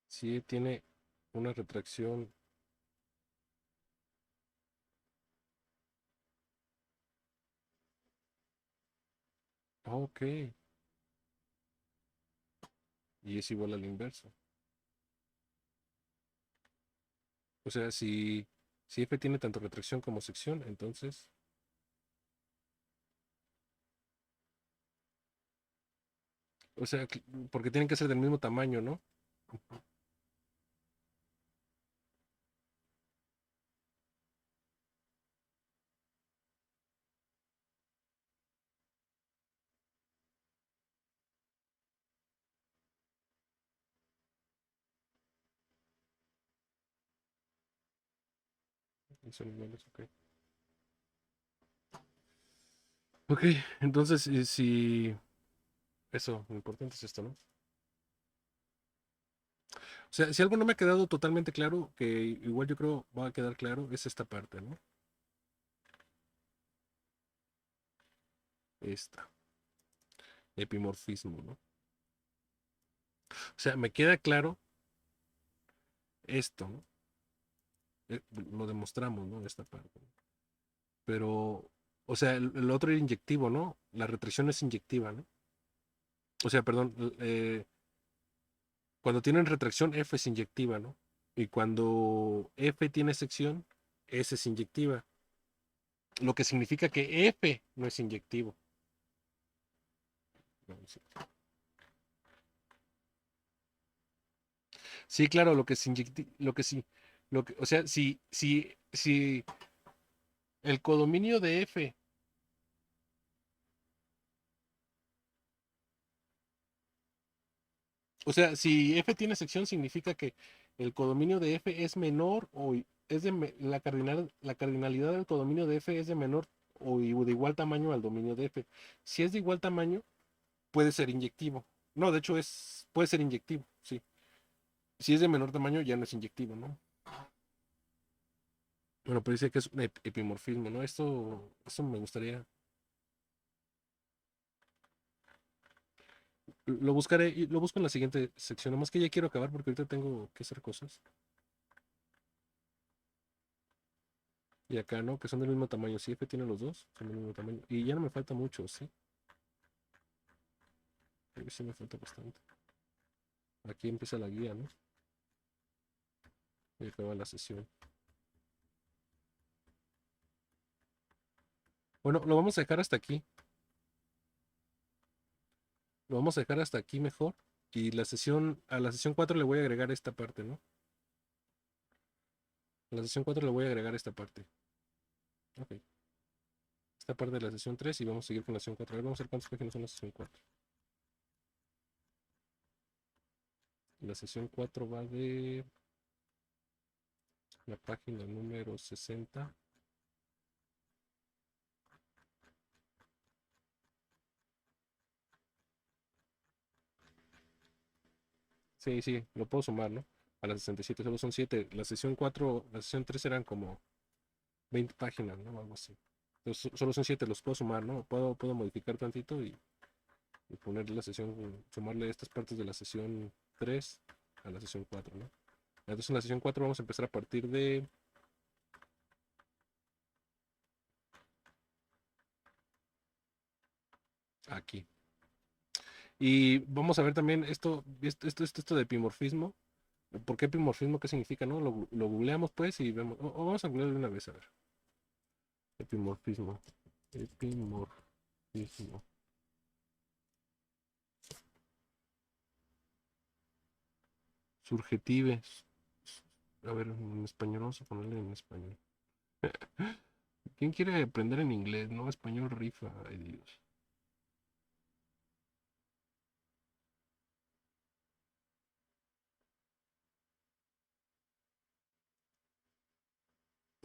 Speaker 1: si tiene una retracción. Ok, y es igual al inverso. O sea, si F tiene tanto retracción como sección, entonces, o sea, porque tienen que ser del mismo tamaño, ¿no? Y son iguales, ok. Ok, entonces, si eso, lo importante es esto, ¿no? O sea, si algo no me ha quedado totalmente claro, que igual yo creo va a quedar claro, es esta parte, ¿no? Esta, epimorfismo, ¿no? O sea, me queda claro esto, ¿no? Lo demostramos, ¿no? Esta parte. Pero, o sea, el otro era inyectivo, ¿no? La retracción es inyectiva, ¿no? O sea, perdón, cuando tienen retracción, F es inyectiva, ¿no? Y cuando F tiene sección, S es inyectiva. Lo que significa que F no es inyectivo. No, sí. Sí, claro, lo que es inyectivo, lo que sí, o sea, si el codominio de F, O sea, si f tiene sección, significa que el codominio de f es menor o es de la cardinalidad del codominio de f es de menor o de igual tamaño al dominio de f. Si es de igual tamaño, puede ser inyectivo. No, de hecho puede ser inyectivo, sí. Si es de menor tamaño, ya no es inyectivo, ¿no? Bueno, pero dice que es un epimorfismo, ¿no? Esto me gustaría. Lo buscaré y lo busco en la siguiente sección. Nomás que ya quiero acabar porque ahorita tengo que hacer cosas. Y acá, ¿no? Que son del mismo tamaño. Si F tiene los dos, son del mismo tamaño. Y ya no me falta mucho, ¿sí? Creo que sí me falta bastante. Aquí empieza la guía, ¿no? Y acaba la sesión. Bueno, lo vamos a dejar hasta aquí. Lo vamos a dejar hasta aquí mejor. Y a la sesión 4 le voy a agregar esta parte, ¿no? A la sesión 4 le voy a agregar esta parte. Ok. Esta parte de la sesión 3 y vamos a seguir con la sesión 4. A ver, vamos a ver cuántas páginas son la sesión 4. La sesión 4 va de la página número 60. Sí, sí, lo puedo sumar, ¿no? A las 67, solo son 7. La sesión 4, la sesión 3 eran como 20 páginas, ¿no? Algo así. Entonces, solo son 7, los puedo sumar, ¿no? Puedo modificar tantito y poner la sesión, sumarle estas partes de la sesión 3 a la sesión 4, ¿no? Entonces en la sesión 4 vamos a empezar a partir de aquí. Y vamos a ver también esto de epimorfismo. ¿Por qué epimorfismo? ¿Qué significa, no? Lo googleamos pues y vemos. O vamos a googlear de una vez, a ver. Epimorfismo. Epimorfismo. Surgetives. A ver, en español, vamos a ponerle en español. ¿Quién quiere aprender en inglés? No, español rifa. Ay, Dios.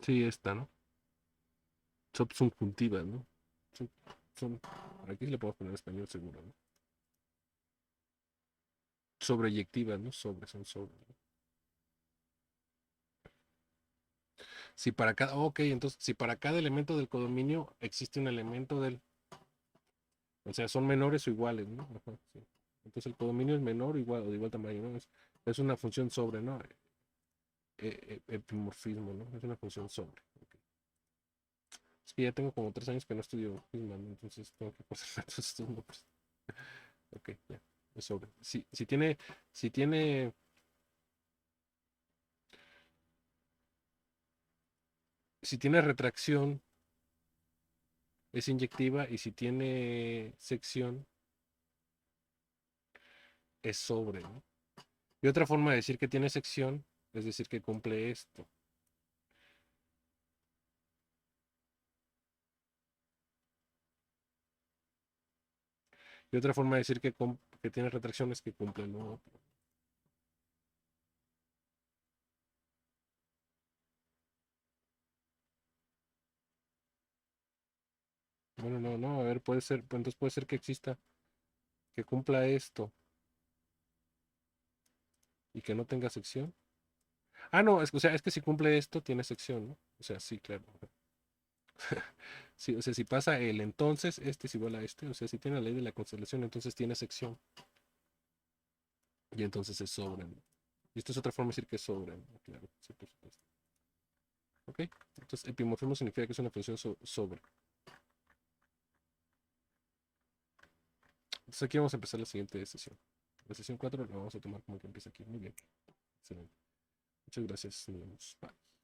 Speaker 1: Sí, esta, ¿no? Subjuntivas, ¿no? Son, son, aquí sí le podemos poner en español seguro, ¿no? Sobreyectivas, ¿no? Son sobre, ¿no? Si para cada, ok, entonces, si para cada elemento del codominio existe un elemento o sea, son menores o iguales, ¿no? Ajá, sí. Entonces el codominio es menor o igual o de igual tamaño, ¿no? Es una función sobre, ¿no? Epimorfismo, ¿no? Es una función sobre. Ok. Es que ya tengo como 3 años que no estudio Fisman, ¿no? Entonces tengo que pasar todos estos nombres. Ok, ya. Es sobre. Si tiene, si tiene retracción, es inyectiva y si tiene sección, es sobre, ¿no? Y otra forma de decir que tiene sección es decir que cumple esto. Y otra forma de decir que tiene retracción es que cumple lo otro. Bueno, no, no, a ver, puede ser, pues entonces puede ser que exista, que cumpla esto y que no tenga sección. Ah, no, o sea, es que si cumple esto, tiene sección, ¿no? O sea, sí, claro. Sí, o sea, si pasa el entonces, este es igual a este, o sea, si tiene la ley de la constelación, entonces tiene sección y entonces es sobre, ¿no? Y esto es otra forma de decir que es sobre, ¿no? Claro, sí, por supuesto. ¿Ok? Entonces, epimorfismo significa que es una función sobre. Entonces aquí vamos a empezar la siguiente sesión. La sesión 4 la vamos a tomar como que empieza aquí. Muy bien. Excelente. Muchas gracias. Nos vemos. Bye.